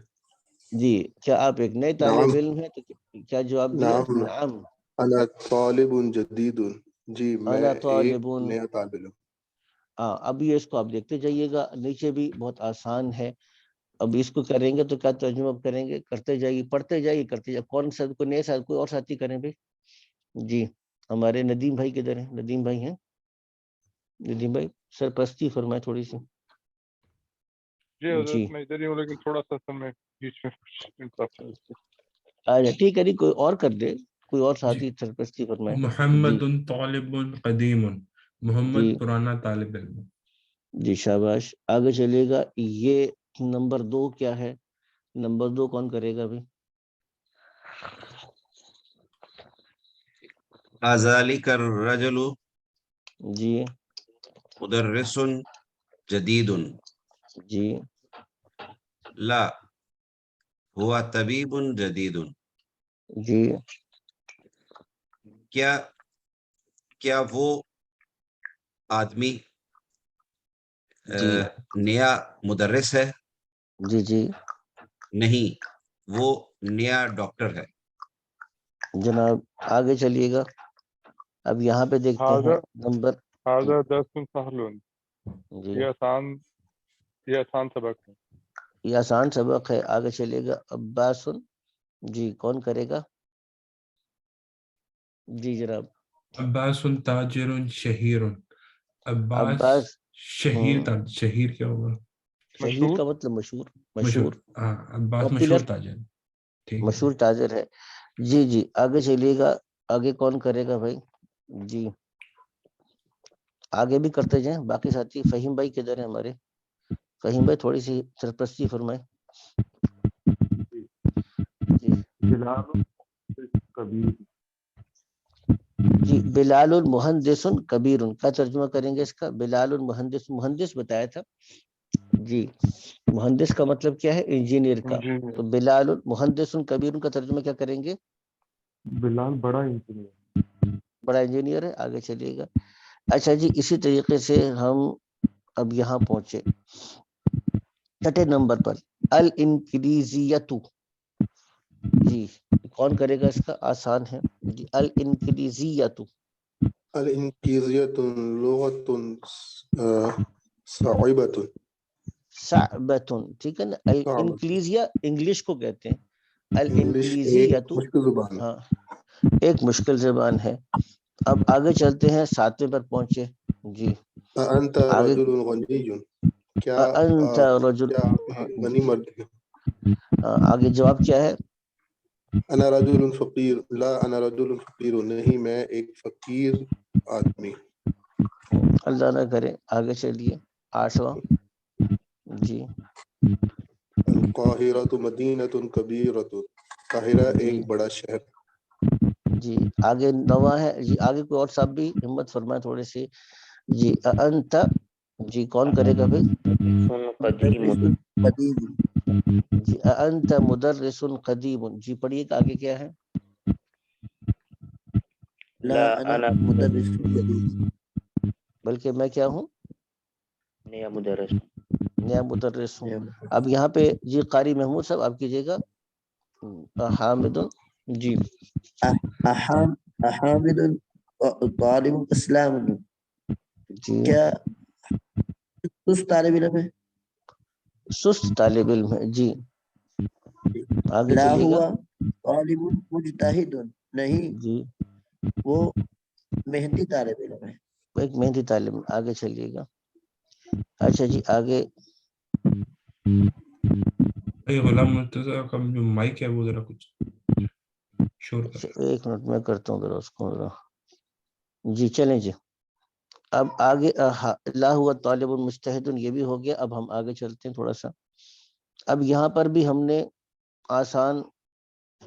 Speaker 1: جی کیا آپ ایک نئے
Speaker 7: نعم.
Speaker 1: طالب علم ہیں؟ تو کیا جواب دیا؟
Speaker 7: نعم.
Speaker 1: نعم.
Speaker 7: انا طالب جدید. جی میں
Speaker 1: انا
Speaker 7: ایک
Speaker 1: طالب.
Speaker 7: نیا طالب علم.
Speaker 1: اب یہ اس کو آپ دیکھتے جائیے گا. نیچے بھی بہت آسان ہے. اب اس کو کریں گے تو کیا ترجمہ کریں گے؟ کرتے جائیے، پڑھتے جائیے، کرتے جائیے. کون سا کوئی نئے ساتھ، کوئی اور ساتھی کریں بھائی. جی ہمارے ندیم بھائی کدھر ہیں؟ ندیم بھائی ہیں؟ ندیم بھائی سرپرستی فرمائے تھوڑی سی.
Speaker 5: جی حضرت میں ادھر ہی ہوں، لیکن تھوڑا سا میں بیچ میں
Speaker 1: ٹھیک ہے. نہیں کوئی اور کر دے، کوئی اور
Speaker 2: جی
Speaker 1: ساتھی سرپرستی فرمائے.
Speaker 2: محمد طالب قدیم، محمد
Speaker 1: جی
Speaker 2: پرانا طالب علم.
Speaker 1: جی شاباش. آگے چلیے گا. یہ نمبر 2 کیا ہے؟ نمبر 2 کون کرے گا بھی؟
Speaker 3: ذالک الرجل
Speaker 1: جی
Speaker 3: مدرس جدید.
Speaker 1: جی
Speaker 3: لا ہوا طبیب جدید.
Speaker 1: جی
Speaker 3: کیا وہ آدمی
Speaker 1: جی
Speaker 3: نیا مدرس ہے؟
Speaker 1: جی جی
Speaker 3: نہیں، وہ نیا ڈاکٹر ہے.
Speaker 1: جناب آگے چلیے گا. اب یہاں پہ دیکھتے ہیں نمبر.
Speaker 5: ہاضا درس سہل.
Speaker 1: جی
Speaker 5: یہ آسان سبق ہے.
Speaker 1: یہ آسان سبق ہے. آگے چلیے گا. عباس. جی کون کرے گا؟ جی جناب.
Speaker 2: عباس تاجر شہیر. عباس
Speaker 1: عباس
Speaker 2: شہیر. شہیر کیا ہوگا؟
Speaker 1: شہیر
Speaker 5: مشہور.
Speaker 1: کا مطلب مشہور،
Speaker 2: مشہور.
Speaker 1: مشہور،
Speaker 2: ہاں عباس
Speaker 1: پاپولر،
Speaker 2: مشہور تاجر. ٹھیک ہے.
Speaker 1: مشہور تاجر ہے. جی جی آگے چلیے گا. آگے کون کرے گا بھائی؟ جی آگے بھی کرتے جائیں. باقی ساتھی فہیم بھائی کدھر ہیں ہمارے؟ فہیم بھائی تھوڑی سی سرپرستی فرمائے. جی جی بلال المحدث کبیر. کا ترجمہ کریں گے اس کا؟ بلال المحدث، مہندس بتایا تھا. جی مہندس کا مطلب کیا ہے؟ انجینئر کا.
Speaker 5: جی
Speaker 1: تو بلال المحدث کبیر کا ترجمہ کیا کریں گے؟
Speaker 5: بلال بڑا انجینئر.
Speaker 1: بڑا انجینئر ہے. آگے چلیے گا. اچھا جی اسی طریقے سے ہم اب یہاں پہنچے چھٹے نمبر پر الانکلیزیتو. جی کون کرے گا اس کا؟ آسان ہے جی. الانکلیزیتو
Speaker 7: الانکلیزیت لغة صعبة.
Speaker 1: صعبتن. ٹھیک ہے نا. الانکلیزیا انگلش کو کہتے ہیں.
Speaker 7: انگلش ایک
Speaker 1: الانکلیزیتو
Speaker 7: مشکل زبان ہے.
Speaker 1: ہاں ایک مشکل زبان ہے. اب آگے چلتے ہیں 7ویں پر پہنچے جی.
Speaker 7: انت
Speaker 1: آگے
Speaker 7: رجل غنی. کیا
Speaker 1: انت رجل.
Speaker 7: کیا آپ غنی مرد ہیں؟
Speaker 1: آگے جواب کیا ہے؟
Speaker 7: انا رجل فقیر. لا انا رجل فقیر. نہیں میں ایک فقیر آدمی.
Speaker 1: اللہ نہ کرے. آگے چلیے 8واں جی.
Speaker 7: القاہرۃ مدینۃ کبیرۃ. قاہرہ
Speaker 1: جی
Speaker 7: ایک بڑا شہر.
Speaker 1: جی. آگے 9واں ہے جی. آگے کوئی اور صاحب بھی ہمت فرمائے تھوڑی سی جی. انت جی کون کرے گا بھائی؟
Speaker 4: قدیم
Speaker 6: قدیم.
Speaker 1: جی انت مدرس قدیم. جی پڑھیے کہ آگے کیا ہے؟
Speaker 6: لا انا مدرس جدید.
Speaker 1: بلکہ میں کیا ہوں؟
Speaker 4: نیا مدرس.
Speaker 1: نیا مدرس ہوں. اب یہاں پہ جی قاری محمود صاحب آپ کیجیے گا. حامد جی.
Speaker 6: حامد طالب اسلام.
Speaker 1: جی
Speaker 6: کیا سست طالب علم ہے؟
Speaker 1: سست طالب علم ہے جی. آگے
Speaker 6: لا
Speaker 1: چلیے گا
Speaker 6: ہوا طالب مجتہد. نہیں
Speaker 1: جی.
Speaker 6: وہ محنتی طالب علم ہے.
Speaker 1: ایک محنتی طالب. آگے چلیے گا. اچھا جی آگے
Speaker 2: غلام مرتضیٰ کا جو مائک ہے وہ ذرا کچھ شور کر رہا ہے.
Speaker 1: ایک منٹ میں کرتا ہوں ذرا اس کو ذرا. جی چلیں جی. اب آگے لا ہوا طالب مجتہد یہ بھی ہو گیا. اب ہم آگے چلتے ہیں تھوڑا سا. اب یہاں پر بھی ہم نے آسان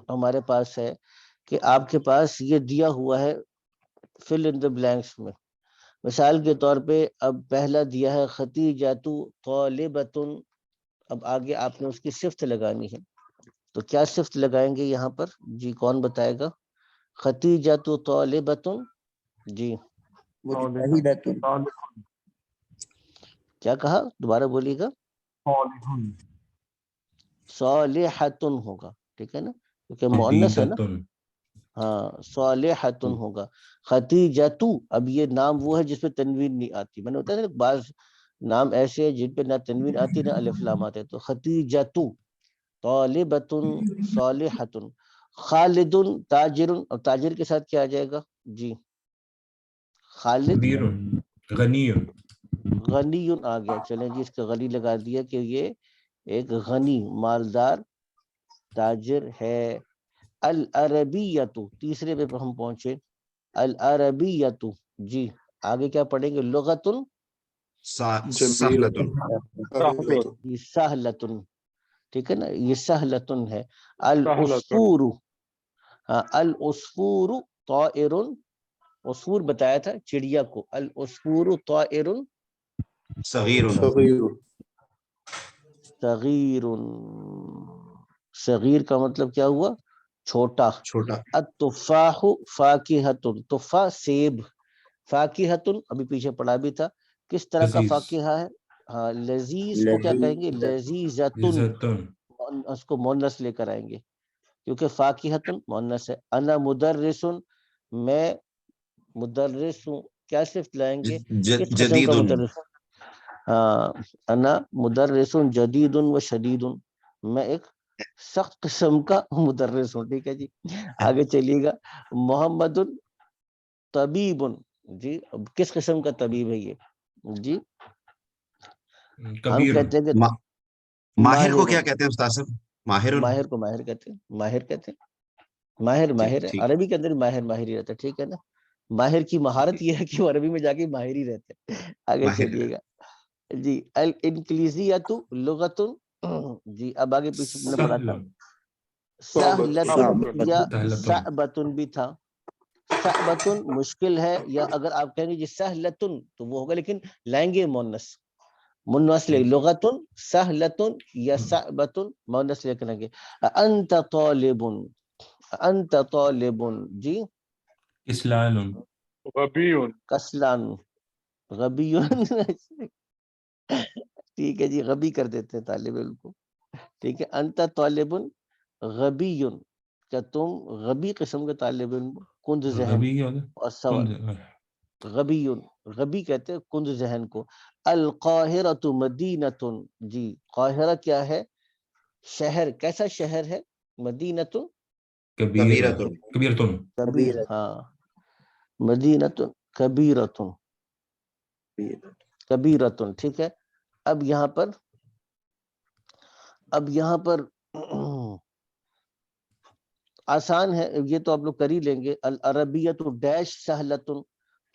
Speaker 1: ہمارے پاس ہے کہ آپ کے پاس یہ دیا ہوا ہے فل ان دا بلینکس میں. مثال کے طور پہ اب پہلا دیا ہے ختیجۃ طالبۃ. اب آگے آپ نے اس کی صفت لگانی ہے تو کیا صفت لگائیں گے یہاں پر؟ جی کون بتائے گا؟ ختیجۃ طالبۃ. جی
Speaker 6: مجتہدۃ.
Speaker 1: کیا کہا؟ دوبارہ بولیے گا. صالحۃ ہوگا. ٹھیک ہے نا کیونکہ مؤنث ہے نا.
Speaker 2: حدیدتن.
Speaker 1: ہاں صالحۃ ہوگا. ختیجۃ اب یہ نام وہ ہے جس پہ تنوین نہیں آتی. میں نے بتایا نا بعض نام ایسے ہیں جن پہ نہ تنوین آتی نہ الف لام آتے. تو ختیجۃ طالبۃ صالحۃ. خالد تاجر. اور تاجر کے ساتھ کیا آ جائے گا؟ جی خالد.
Speaker 2: خبیر غنی.
Speaker 1: غنی آ گیا. چلیں جی اس کا غنی لگا دیا کہ یہ ایک غنی مالدار تاجر ہے. العربیۃ تیسرے پہ ہم پہنچے. العربیۃ جی آگے کیا پڑھیں گے؟ لغت
Speaker 7: جمیلۃ.
Speaker 1: سہلۃ. ٹھیک ہے نا یہ سہلۃ ہے. العصفور. ہاں العصفور طائر. عصفور بتایا تھا چڑیا کو. العصفور طائر
Speaker 3: صغیر.
Speaker 7: صغیر.
Speaker 1: صغیر. صغیر کا مطلب کیا ہوا؟ چھوٹا.
Speaker 3: چھوٹا.
Speaker 1: التفاح فاکہۃ. تفاح سیب. فاکہۃ ابھی پیچھے پڑھا بھی تھا کس طرح کا
Speaker 2: لذیذ.
Speaker 1: فاکہہ ہے؟ ہاں لذیذ کو کیا کہیں گے؟ لذیذۃن.
Speaker 2: عزتن.
Speaker 1: اس کو مؤنث لے کر آئیں گے کیونکہ فاکہۃ مؤنث ہے. انا مدرس میں مدرس ہوں. کیا صفت لائیں گے؟ کس قسم کا
Speaker 3: جدید.
Speaker 1: مدرس؟ ہاں انا مدرس جدید و شدید. میں ایک سخت قسم کا مدرس ہوں. ٹھیک ہے جی. آگے چلیے گا. محمد طبیب. جی اب کس قسم کا طبیب ہے یہ؟ جی ہم
Speaker 2: کبیر.
Speaker 1: کہتے ہیں کہ
Speaker 3: ماہر کو کیا کہتے ہیں استاد صاحب؟ ماہر.
Speaker 1: ماہر کو ماہر کہتے ہیں. ماہر کہتے ہیں. ماہر ماہر ہے.
Speaker 3: ٹھیک.
Speaker 1: عربی کے اندر ماہر ماہر ہی رہتا ہے. ٹھیک ہے نا. ماہر کی مہارت یہ ہے کہ وہ عربی میں جا کے ماہر ہی رہتے ہیں. آگے
Speaker 3: ماہر.
Speaker 1: چلیے گا جی. الانکلیزیۃ لغت. جی اب آگے پیچھے میں نے پڑھا تھا سہلۃ یا صعبۃ بھی تھا. صعبۃ مشکل ہے یا اگر آپ کہیں گے جی سہلۃ تو وہ ہوگا لیکن لائیں گے مؤنث لے. لغت سہلۃ یا صعبۃ مؤنث لے کریں گے. انت طالب. انت طالب جی
Speaker 2: اسلال
Speaker 5: غبیون
Speaker 1: کسلان غبیون ٹھیک ہے جی غبی کر دیتے ہیں طالب علم کو ٹھیک ہے انت طالب غبیون کیا تم غبی قسم کے طالب علم ہو؟ کند ذہن
Speaker 2: غبی کیا ہوتا
Speaker 1: اور سوال
Speaker 2: ہے؟
Speaker 1: غبیون غبی کہتے ہیں کند ذہن کو القاہرۃ مدینۃ جی قاہرہ کیا ہے شہر کیسا شہر ہے مدینۃ
Speaker 3: کبیرۃ
Speaker 2: کبیرتن
Speaker 1: کبیر ہاں مدینۃ کبیرۃ کبیرۃ ٹھیک ہے اب یہاں پر آسان ہے یہ تو آپ لوگ کر ہی لیں گے العربیۃ ڈیش سہلتن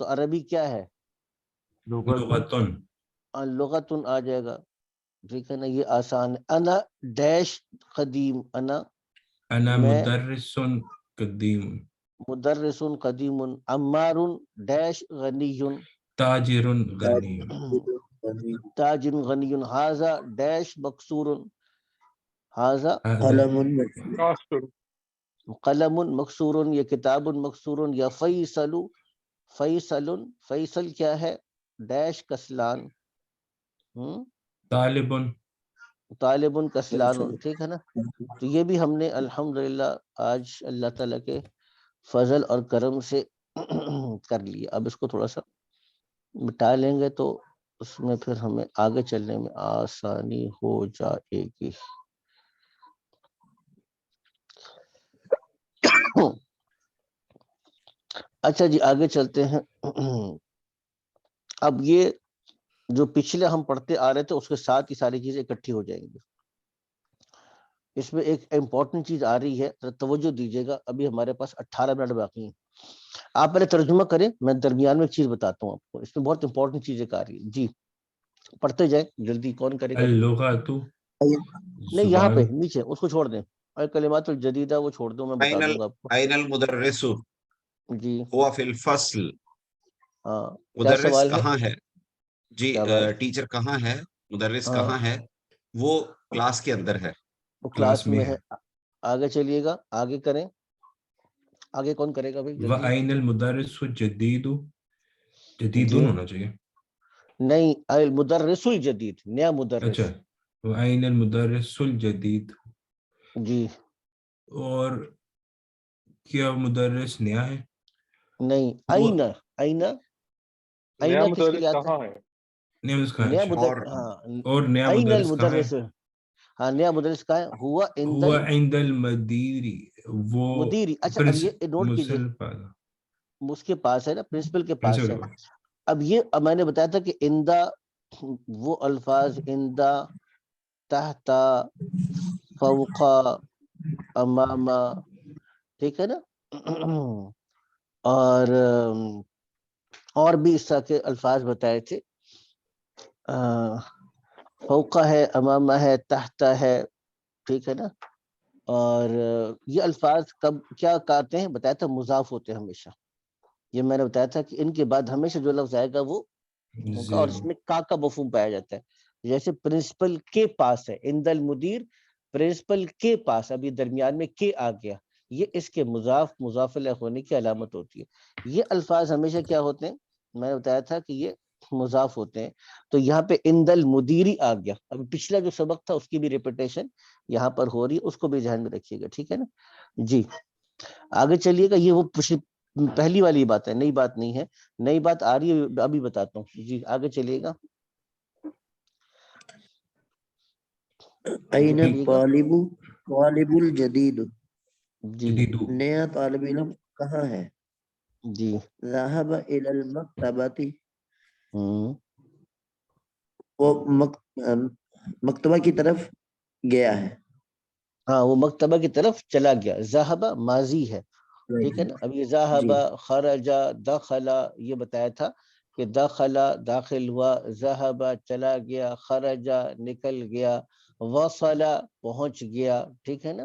Speaker 1: تو عربی کیا ہے
Speaker 2: لغتن
Speaker 1: لغتن آ جائے گا ٹھیک ہے نا یہ آسان ہے انا ڈیش قدیم انا
Speaker 2: انا
Speaker 1: میں
Speaker 2: مدرس قدیم
Speaker 1: مدرس قدیم عمار ڈیش غنی
Speaker 2: تاجر غنی
Speaker 1: تاجر غنی ھذا ڈیش مکسور ھذا
Speaker 6: قلم
Speaker 5: کاسر
Speaker 1: قلم مکسور یا کتاب مکسور یا فیصل کیا ہے ڈیش کسلان
Speaker 2: طالب
Speaker 1: طالب کسلان ٹھیک ہے نا تو یہ بھی ہم نے الحمدللہ آج اللہ تعالیٰ کے فضل اور کرم سے کر لیا اب اس کو تھوڑا سا مٹا لیں گے تو اس میں پھر ہمیں آگے چلنے میں آسانی ہو جائے گی اچھا جی آگے چلتے ہیں اب یہ جو پچھلے ہم پڑھتے آ رہے تھے اس کے ساتھ ہی ساری چیزیں اکٹھی ہو جائیں گی اس میں ایک امپورٹنٹ چیز آ رہی ہے توجہ دیجیے گا ابھی ہمارے پاس 18 منٹ باقی ہیں آپ پہلے ترجمہ کریں میں درمیان میں ایک چیز بتاتا ہوں آپ کو اس میں بہت امپورٹنٹ چیزیں آ رہی ہے جی پڑھتے جائیں جلدی کون کرے گا
Speaker 2: اللغت
Speaker 1: نہیں یہاں پہ نیچے اس کو چھوڑ دیں اور کلمات الجدیدہ وہ چھوڑ دو میں بتا دوں گا آپ کو
Speaker 3: أين المدرس
Speaker 1: جی
Speaker 3: هو في الفصل
Speaker 1: ہاں کیا
Speaker 3: مدرس
Speaker 1: سوال ہے
Speaker 3: کہاں ہے جی
Speaker 1: کیا بات
Speaker 3: ٹیچر کہاں ہے مدرس
Speaker 1: ہاں
Speaker 3: کہاں ہے وہ کلاس کے اندر ہے
Speaker 1: وہ کلاس میں ہے آگے چلیے گا آگے کریں آگے کون کرے گا بھائی جلدی
Speaker 2: وَأَيْنَ الْمُدَرِّسُ جدید
Speaker 1: جی
Speaker 2: ہونا چاہیے
Speaker 1: نہیں المدرس الجدید نیا مدرس
Speaker 2: اچھا وَأَيْنَ الْمُدَرِّسُ الْجَدِيدُ
Speaker 1: جی
Speaker 2: اور کیا مدرس نیا ہے
Speaker 1: نہیں
Speaker 2: وہ
Speaker 1: آئینہ
Speaker 5: نیا
Speaker 1: کس کے
Speaker 5: مدرس
Speaker 1: لیے آتا
Speaker 5: کہاں ہے
Speaker 2: نیا مدرس کہاں ہے
Speaker 1: نیا
Speaker 2: اچھا
Speaker 3: اور
Speaker 1: مدرس ہاں
Speaker 2: اور نیا
Speaker 1: آئین
Speaker 2: مدرس کہاں ہے
Speaker 1: المدرس ہاں نیا مدرس کا ہے ہوا
Speaker 2: ہوا عند المدیری وہ
Speaker 1: مدیری اچھا اب یہ نوٹ کیجئے اس کے پاس ہے نا پرنسپل کے پاس ہے اب یہ میں نے بتایا تھا کہ اندہ وہ الفاظ اندہ تحت فوق امام ٹھیک ہے نا اور بھی اس طرح کے الفاظ بتائے تھے فوقہ ہے امامہ ہے تحت ہے ٹھیک ہے نا اور یہ الفاظ کب کیا کہتے ہیں بتایا تھا مضاف ہوتے ہیں ہمیشہ یہ میں نے بتایا تھا کہ ان کے بعد ہمیشہ جو لفظ آئے گا وہ ہوگا اور اس میں کا مفہوم پایا جاتا ہے جیسے پرنسپل کے پاس ہے عند المدیر پرنسپل کے پاس ابھی درمیان میں کے آ گیا یہ اس کے مضاف الیہ ہونے کی علامت ہوتی ہے یہ الفاظ ہمیشہ کیا ہوتے ہیں میں نے بتایا تھا کہ یہ مضاف ہوتے ہیں تو یہاں پہ عند المدیری آ گیا ابھی پچھلا جو سبق تھا اس کی بھی ریپیٹیشن یہاں پر ہو رہی ہے اس کو بھی ذہن میں رکھیے گا ٹھیک ہے نا جی آگے چلیے گا یہ وہ پہلی والی بات ہے نئی بات نہیں ہے نئی بات آ رہی ہے ابھی بتاتا ہوں جی آگے چلیے گا
Speaker 6: أين الطالب طالب الجدید
Speaker 1: جی
Speaker 6: نیا طالب علم کہاں ہے
Speaker 1: جی
Speaker 6: ذهب إلى المكتبة
Speaker 1: ہوں
Speaker 6: وہ مکتبہ کی طرف گیا ہے
Speaker 1: ہاں وہ مکتبہ کی طرف چلا گیا ذہب ماضی ہے ٹھیک ہے نا اب یہ ذہب خرج دخل یہ بتایا تھا کہ دخل داخل ہوا ذہب چلا گیا خرج نکل گیا وصل پہنچ گیا ٹھیک ہے نا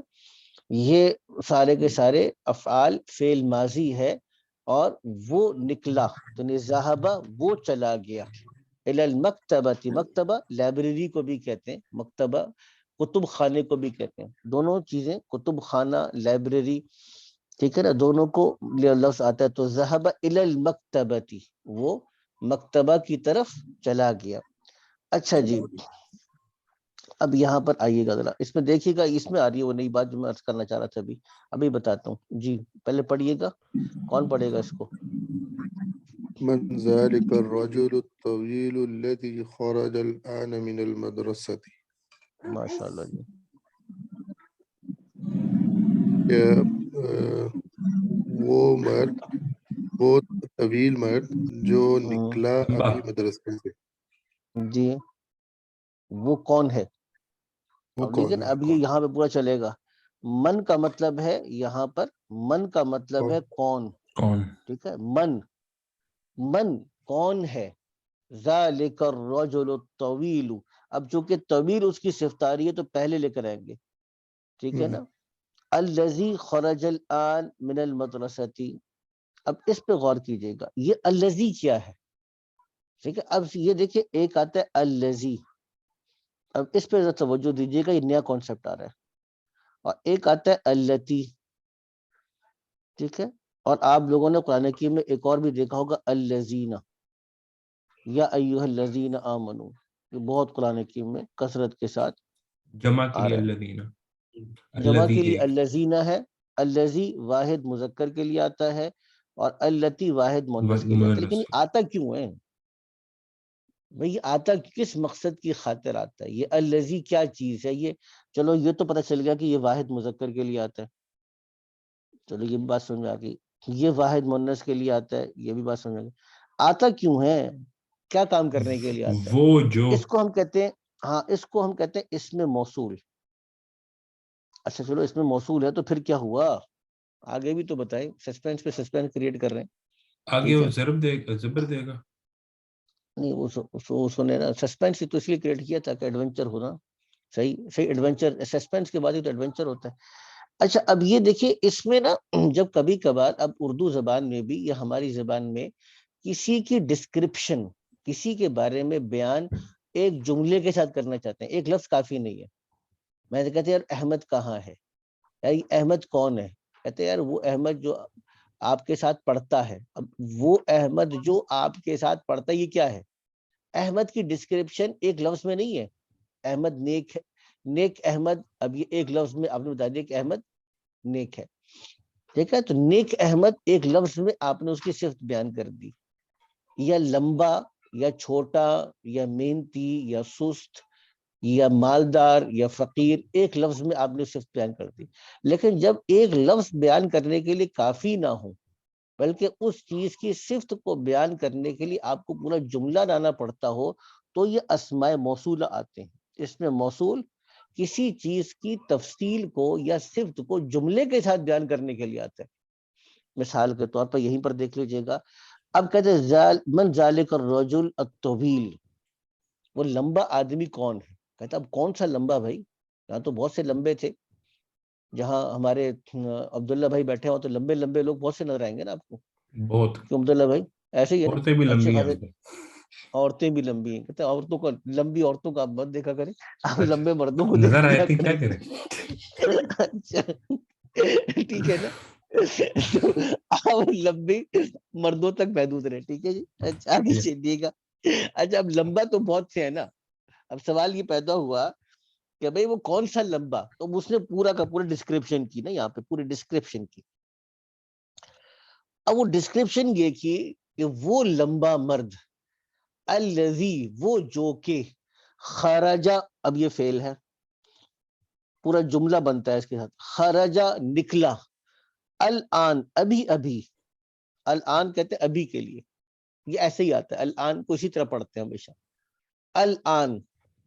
Speaker 1: یہ سارے کے سارے افعال فعل ماضی ہے اور وہ نکلا تو ذہب وہ چلا گیا الی المکتبہ مکتبہ لائبریری کو بھی کہتے ہیں مکتبہ کتب خانے کو بھی کہتے ہیں دونوں چیزیں کتب خانہ لائبریری ٹھیک ہے نا, دونوں کو لفظ آتا ہے. تو ذهب الى المکتبتی, وہ مکتبہ کی طرف چلا گیا. اچھا جی, اب یہاں پر آئیے گا ذرا, اس میں دیکھیے گا, اس میں آ رہی ہے وہ نئی بات جو میں عرض کرنا چاہ رہا تھا ابھی بتاتا ہوں جی. پہلے پڑھیے گا, کون پڑھے گا اس کو؟
Speaker 7: من ذلك الرجل الطويل الذي خرج الآن من المدرسة.
Speaker 1: ماشاء اللہ جی.
Speaker 7: وہ مرد, وہ طویل مرد جو نکلا
Speaker 2: لمبا.
Speaker 7: ابھی مدرسے سے.
Speaker 1: جی, وہ کون ہے؟
Speaker 7: وہ
Speaker 1: اب
Speaker 7: کون
Speaker 1: لیکن
Speaker 7: ہے؟
Speaker 1: اب یہ یہاں پہ پورا چلے گا. من کا مطلب ہے یہاں پر, من کا مطلب ہے کون,
Speaker 2: کون؟
Speaker 1: ٹھیک ہے. من کون ہے؟ ذالک الرجل الطویل, اب چونکہ طویل اس کی صفت آ رہی ہے تو پہلے لے کر آئیں گے, ٹھیک ہے نا. الذی خرج الآن من المدرستی, اب اس پہ غور کیجئے گا, یہ الذی کیا ہے؟ ٹھیک ہے, اب یہ دیکھیں ایک آتا ہے الذی, اب اس پہ توجہ دیجئے گا, یہ نیا کانسیپٹ آ رہا ہے. اور ایک آتا ہے اللتی, ٹھیک ہے. اور آپ لوگوں نے قرآن حکیم میں ایک اور بھی دیکھا ہوگا الذین, یا ایھا الذین آمنو, یہ بہت قرآن حکیم میں کثرت کے ساتھ
Speaker 2: جمع کے
Speaker 1: آ
Speaker 2: لیے
Speaker 1: رہا ہے.
Speaker 2: الذین,
Speaker 1: جمع
Speaker 2: الذی
Speaker 1: کے لیے
Speaker 2: ایک.
Speaker 1: الذین ہے, الذی واحد مذکر کے لیے آتا ہے, اور اللتی واحد مؤنث کے لیے آتا ہے. لیکن یہ آتا کیوں ہے بھئی, یہ آتا کس مقصد کی خاطر آتا ہے؟ یہ الذی کیا چیز ہے یہ؟ چلو یہ تو پتہ چل گیا کہ یہ واحد مذکر کے لیے آتا ہے, چلو یہ بھی بات سمجھ آ گئی. یہ واحد مؤنث کے لیے آتا ہے, یہ بھی بات سمجھ آ گئی. آتا کیوں ہے, کیا کام کرنے کے لیے آتا ہے؟
Speaker 2: وہ جو
Speaker 1: اس کو ہم کہتے ہیں, ہاں اس کو ہم کہتے ہیں اسم موصول. اچھا چلو اسم موصول ہے تو پھر کیا ہوا, آگے بھی تو بتائیں, سسپینس پہ سسپینس کریٹ کر رہے ہیں.
Speaker 2: آگے
Speaker 1: ٹھیک
Speaker 2: وہ
Speaker 1: ہے,
Speaker 2: زبر دے گا.
Speaker 1: نہیں وہ سنے نا, سسپینس تو اس لیے کریٹ کیا تھا کہ ایڈونچر ہونا. صحیح ایڈونچر, سسپینس کے بعد ہی تو ایڈونچر ہوتا ہے. اچھا اب یہ دیکھیے, اس میں نا جب کبھی کبھار, اب اردو زبان میں بھی یا ہماری زبان میں کسی کی ڈسکرپشن, کسی کے بارے میں بیان ایک جملے کے ساتھ کرنا چاہتے ہیں, ایک لفظ کافی نہیں ہے. میں کہتے ہیں یار احمد کہاں ہے, یار احمد کون ہے؟ کہتے ہیں یار وہ احمد جو آپ کے ساتھ پڑھتا ہے. اب وہ احمد جو آپ کے ساتھ پڑھتا ہے, یہ کیا ہے؟ احمد کی ڈسکرپشن ایک لفظ میں نہیں ہے. احمد نیک ہے, نیک احمد, اب یہ ایک لفظ میں آپ نے بتا دیا کہ احمد نیک ہے, ٹھیک ہے. تو نیک احمد ایک لفظ میں آپ نے اس کی صفت بیان کر دی. یا لمبا یا چھوٹا یا محنتی یا سست یا مالدار یا فقیر, ایک لفظ میں آپ نے صفت بیان کر دی. لیکن جب ایک لفظ بیان کرنے کے لیے کافی نہ ہو, بلکہ اس چیز کی صفت کو بیان کرنے کے لیے آپ کو پورا جملہ لانا پڑتا ہو, تو یہ اسماء موصولہ آتے ہیں. اس میں موصول کسی چیز کی تفصیل کو یا صفت کو جملے کے ساتھ بیان کرنے کے لیے آتا ہے. مثال کے طور پر یہیں پر دیکھ لیجئے گا, اب کہتے ہیں من ذالک الرجل الطویل, وہ لمبا آدمی کون ہے؟ کہتا اب کون سا لمبا بھائی, یہاں تو بہت سے لمبے تھے, جہاں ہمارے عبداللہ بھائی بیٹھے ہوں تو لمبے لمبے لوگ بہت سے نظر آئیں گے نا آپ کو.
Speaker 2: بہت.
Speaker 1: کیوں عبداللہ بھائی, ایسے ہی ہے نا,
Speaker 2: عورتیں بھی
Speaker 1: اچھے
Speaker 2: لمبی ہیں.
Speaker 1: خاصے. عورتیں بھی لمبی ہیں, کہتے ہیں عورتوں کو, لمبی عورتوں کا آپ مت دیکھا کریں, آپ لمبے مردوں کو دیکھ
Speaker 2: نظر
Speaker 1: لیا
Speaker 2: آئے تھے, کیا
Speaker 1: کریں.
Speaker 2: کریں.
Speaker 1: اچھا ٹھیک ہے نا, آپ لمبی مردوں تک محدود رہے, ٹھیک ہے جی. اچھا آگے چلیے گا. اچھا اب لمبا تو بہت سے ہے نا, اب سوال یہ پیدا ہوا کہ بھئی وہ کون سا لمبا, تو اس نے پورا کا پورا ڈسکرپشن کی نا, یہاں پہ پوری ڈسکرپشن کی. اب وہ ڈسکرپشن یہ کی کہ وہ لمبا مرد, الذی وہ جو کہ, خرجا, اب یہ فعل ہے, پورا جملہ بنتا ہے اس کے ساتھ, خرجا نکلا, الآن ابھی ابھی, الآن کہتے ہیں ابھی کے لیے, یہ ایسے ہی آتا ہے, الآن کو اسی طرح پڑھتے ہیں ہمیشہ. الآن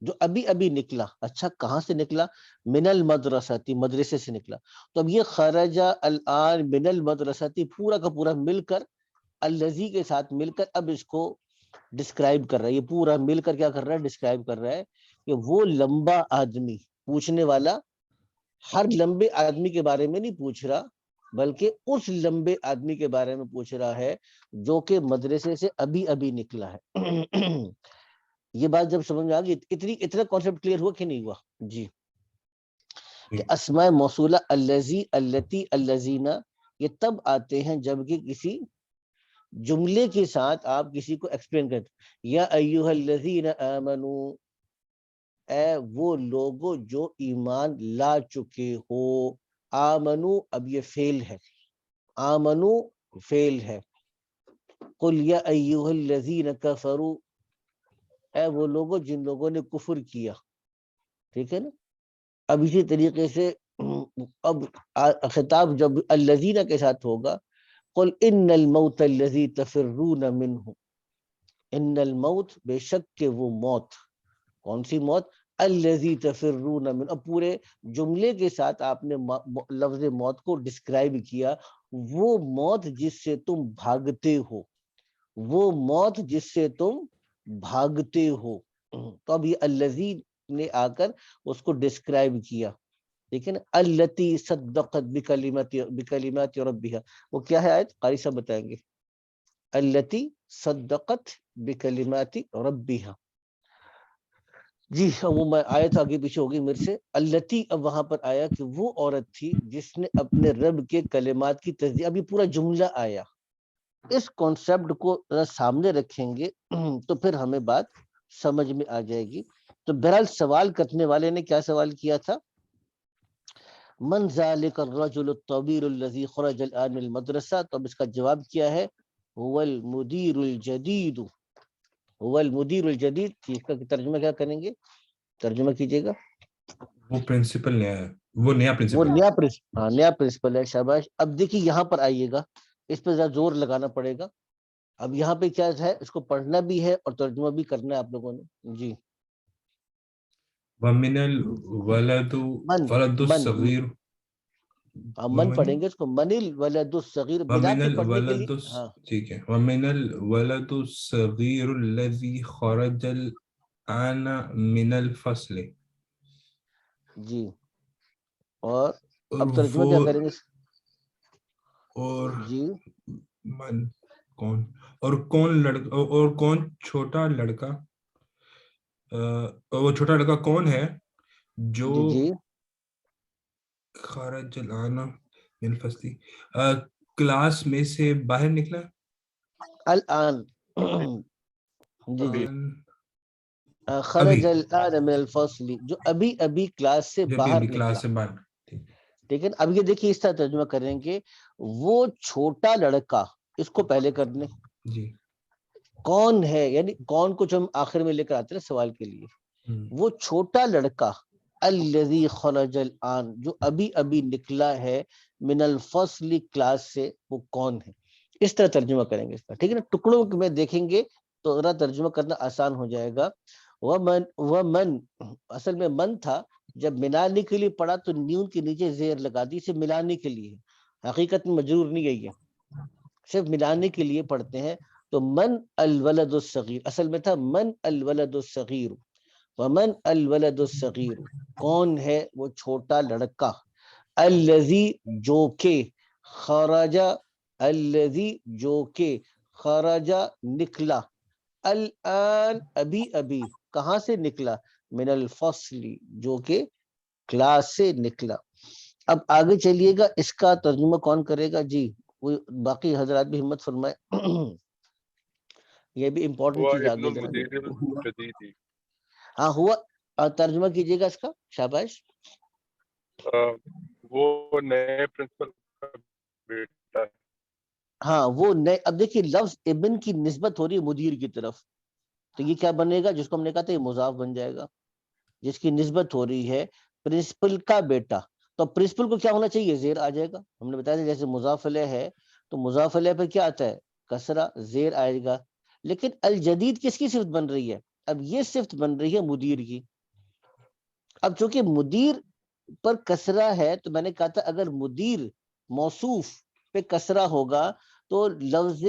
Speaker 1: جو ابھی ابھی نکلا, اچھا کہاں سے نکلا؟ من المدرستی, مدرسے سے نکلا. تو اب یہ خرجا الآن من المدرستی پورا کا پورا مل کر الذی کے ساتھ مل کر اب اس کو ڈسکرائب کر رہا ہے. یہ پورا مل کر کیا کر رہا ہے؟ ڈسکرائب کر رہا ہے کہ وہ لمبا آدمی, پوچھنے والا ہر لمبے آدمی کے بارے میں نہیں پوچھ رہا, بلکہ اس لمبے آدمی کے بارے میں پوچھ رہا ہے جو کہ مدرسے سے ابھی ابھی نکلا ہے. یہ بات جب سمجھ میں آ گئی, اتنا کانسیپٹ کلیئر ہوا کہ نہیں ہوا جی؟ کہ اسماء موصولہ الذی, التی, الذین, یہ تب آتے ہیں جبکہ کسی جملے کے ساتھ آپ کسی کو ایکسپلین کرتے، یا ایھا الذین آمنو، اے وہ لوگوں جو ایمان لا چکے ہو. آمنو اب یہ فعل ہے، آمنو فعل ہے. قل یا ایھا الذین کفروا، اے وہ لوگوں جن لوگوں نے کفر کیا. ٹھیک ہے نا. اب اسی طریقے سے اب خطاب جب الذین کے ساتھ ہوگا، قل ان الموت الذی تفرون منہ، ان الموت بے شک کہ وہ موت، کون سی موت؟ الذی تفرون منہ. اب پورے جملے کے ساتھ آپ نے لفظ موت کو ڈسکرائب کیا، وہ موت جس سے تم بھاگتے ہو، وہ موت جس سے تم بھاگتے ہو. تو اب یہ الذی نے آ کر اس کو ڈسکرائب کیا. لیکن التی صدقت بکلمات ربها، وہ کیا ہے آیت؟ قاری صاحب بتائیں گے. التی صدقت بکلمات ربها. جی وہ میں آیت آگے پیچھے ہوگی میرے سے. التی اب وہاں پر آیا کہ وہ عورت تھی جس نے اپنے رب کے کلمات کی تصدیق. اب یہ پورا جملہ آیا. اس کانسیپٹ کو سامنے رکھیں گے تو پھر ہمیں بات سمجھ میں آ جائے گی. تو بہرحال سوال کرنے والے نے کیا سوال کیا تھا؟ من ذالک الرجل الطویل الذی خرج الآن من المدرسہ. تو اب اس کا جواب کیا ہے؟ هو المدیر الجدید، هو المدیر الجدید. اس کا ترجمہ کیا کریں گے؟ ترجمہ کیجئے گا.
Speaker 2: وہ پرنسپل نیا ہے، وہ نیا
Speaker 1: وہ
Speaker 2: پرنسپل.
Speaker 1: نیا پرنسپل، ہاں نیا پرنسپل ہے. شاباش. اب دیکھیے یہاں پر آئیے گا، اس پہ ذرا زور لگانا پڑے گا. اب یہاں پہ کیا ہے، اس کو پڑھنا بھی ہے اور ترجمہ بھی کرنا ہے آپ لوگوں نے. جی
Speaker 2: وَمِنَ الْوَلَدُ وَلَدُ
Speaker 1: من
Speaker 2: الصَّغِيرُ،
Speaker 1: من پڑھیں گے اس کو. من الولد الصغیر ملا
Speaker 2: وَمِنَ
Speaker 1: کے پڑھنے کے
Speaker 2: الْوَلَدُ،
Speaker 1: لیے. ہاں
Speaker 2: ٹھیک ہے، وَمِنَ الْوَلَدُ الصَّغِيرُ الَّذِي خَرَجَ الْآنَ مِنَ الْفَصْلِ.
Speaker 1: جی. اور
Speaker 2: اور
Speaker 1: اب ترجمہ
Speaker 2: وہ،
Speaker 1: کیا کریں گے؟
Speaker 2: اور
Speaker 1: جی
Speaker 2: من کون، اور کون لڑکا، اور کون چھوٹا لڑکا، وہ چھوٹا لڑکا کون ہے جو
Speaker 1: جی جی
Speaker 2: خرج الآن من الفصل، کلاس میں سے باہر نکلا.
Speaker 1: الآن جی جی
Speaker 5: ابھی
Speaker 1: خرج الآن من الفصل، جو ابھی ابھی کلاس سے
Speaker 2: جو بھی
Speaker 1: باہر
Speaker 2: ابھی
Speaker 1: نکلا.
Speaker 2: کلاس سے باہر. ٹھیک.
Speaker 1: لیکن اب یہ دیکھیے اس طرح ترجمہ کریں گے، وہ چھوٹا لڑکا، اس کو پہلے کر دیں.
Speaker 2: جی.
Speaker 1: کون ہے، یعنی کون کو جو ہم آخر میں لے کر آتے ہیں سوال کے لیے. وہ چھوٹا لڑکا الذی خرج الآن، جو ابھی ابھی نکلا ہے، من الفصل کلاس سے، وہ کون ہے. اس طرح ترجمہ کریں گے اس کا. ٹھیک ہے نا. ٹکڑوں میں دیکھیں گے تو ذرا ترجمہ کرنا آسان ہو جائے گا. ومن اصل میں من تھا، جب ملانے کے لیے پڑھا تو نیون کے نیچے زیر لگا دی، اسے ملانے کے لیے. حقیقت میں مجرور نہیں گئی ہے، صرف ملانے کے لیے پڑھتے ہیں. تو من الولد الصغیر اصل میں تھا من الولد الصغیر. ومن الولد الصغیر، کون ہے وہ چھوٹا لڑکا. الذی جو کہ، خرجا الذی جو کہ، خرجا نکلا، الآن ابھی ابھی، کہاں سے نکلا؟ من الفصل جو کہ کلاس سے نکلا. اب آگے چلیے گا، اس کا ترجمہ کون کرے گا؟ جی وہ باقی حضرات بھی ہمت فرمائے. یہ بھی امپورٹنٹ
Speaker 5: ہوا
Speaker 1: چیز
Speaker 5: ابن
Speaker 1: آگے جا.
Speaker 5: المدیر الجدید.
Speaker 1: ہاں ہوا، ترجمہ کیجیے گا اس کا. شاباش.
Speaker 5: وہ نئے پرنسپل کا بیٹا ہے.
Speaker 1: ہاں وہ نئے. اب دیکھیے لفظ ابن کی نسبت ہو رہی ہے مدیر کی طرف، تو یہ کیا بنے گا؟ جس کو ہم نے کہا تھا یہ مضاف بن جائے گا. جس کی نسبت ہو رہی ہے پرنسپل کا بیٹا، تو پرنسپل کو کیا ہونا چاہیے؟ زیر آ جائے گا. ہم نے بتایا تھا جیسے مضاف الیہ ہے تو مضاف الیہ پہ کیا آتا ہے؟ کسرہ، زیر آئے گا. لیکن الجدید کس کی صفت بن رہی ہے؟ اب یہ صفت بن رہی ہے مدیر کی. اب چونکہ مدیر پر کسرہ ہے تو میں نے کہا تھا اگر مدیر موصوف پہ کسرہ ہوگا تو لفظ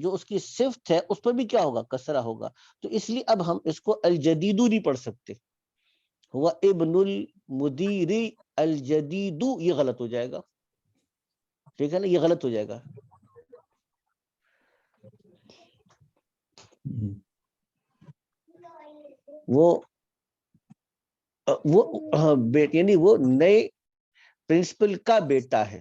Speaker 1: جو اس کی صفت ہے اس پر بھی کیا ہوگا؟ کسرہ ہوگا. تو اس لیے اب ہم اس کو الجدیدو نہیں پڑھ سکتے. ہوا ابن المدیر الجدیدو، یہ غلط ہو جائے گا. ٹھیک ہے نا، یہ غلط ہو جائے گا. وہ یعنی وہ نئے پرنسپل کا بیٹا ہے.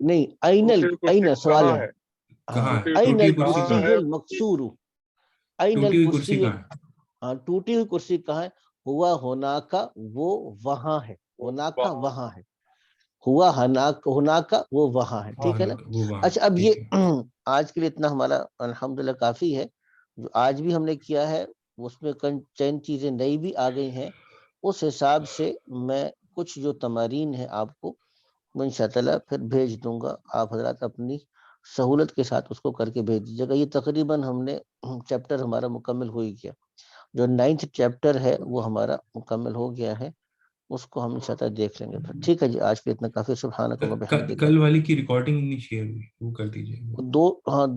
Speaker 1: نہیں اینل
Speaker 5: ٹوٹی ہوئی
Speaker 1: این
Speaker 5: کرسی
Speaker 1: سوال
Speaker 5: کہاں
Speaker 1: ہے
Speaker 5: ہے؟
Speaker 2: کہاں ہے
Speaker 1: این
Speaker 2: ٹوٹی ہوئی کرسی
Speaker 1: الکرسی
Speaker 2: کہاں ہے
Speaker 1: المکسور این
Speaker 2: ٹوٹی ہوئی کرسی
Speaker 1: الکرسی
Speaker 2: کہاں ہے
Speaker 1: ہاں ٹوٹی ہوئی کرسی کہاں ہے ہوا ہونا کا وہ وہاں ہے ہونا کا وہاں ہے ہوا ہونا کا وہ وہاں ہے ٹھیک ہے نا
Speaker 2: وہ وہاں
Speaker 1: اچھا اب
Speaker 2: ٹھیک
Speaker 1: یہ
Speaker 2: ہے
Speaker 1: آج کے لیے اتنا ہمارا الحمدللہ کافی ہے جو آج بھی ہم نے کیا ہے اس میں چند چیزیں نئی بھی آ گئی ہیں اس حساب سے میں کچھ جو تمارین ہے آپ کو میں انشاءاللہ پھر بھیج دوں گا آپ حضرات اپنی سہولت کے ساتھ اس کو کر کے بھیج دیجیے گا یہ تقریباً ہم نے چیپٹر ہمارا مکمل ہو ہی گیا جو 9th چیپٹر ہے وہ ہمارا مکمل ہو گیا ہے اس کو ہم انشاءاللہ دیکھ لیں گے پھر ٹھیک ہے جی آج کے اتنا کافی سبحانک اللہ بحمدک
Speaker 2: کل والی کی ریکارڈنگ نہیں شیئر ہوئی وہ کر دیجیے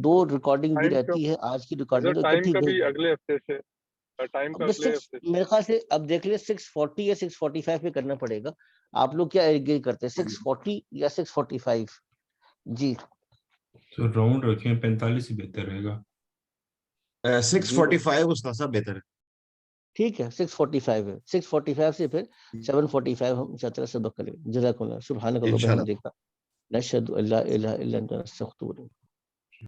Speaker 1: دو ریکارڈنگ بھی
Speaker 5: ٹائم کا
Speaker 1: رہتی ہے آج کی
Speaker 5: اگر
Speaker 1: ریکارڈنگ
Speaker 5: ٹائم
Speaker 1: اکٹھی
Speaker 5: کا
Speaker 1: بھیج
Speaker 5: بھی
Speaker 1: دیں گے
Speaker 5: اگلے ہفتے سے ٹائم کا
Speaker 1: اب
Speaker 5: اگلے ہفتے سے
Speaker 1: میرے خیال سے اب دیکھ لیے 640 یا 645 پہ کرنا پڑے گا آپ لوگ کیا ایگری کرتے ہیں 640 یا 645 جی
Speaker 2: تو راؤنڈ رکھیں 45 ہی بہتر رہے گا
Speaker 3: 645 استاد صاحب بہتر ہے
Speaker 1: ٹھیک ہے 645 ہے 645 سے پھر 745 ہم انشاءاللہ سبق کریں جزاک اللہ سبحانک اللہ
Speaker 3: انشاءاللہ
Speaker 1: وبحمدک نشہد ان لا الہ الا انت نستغفرک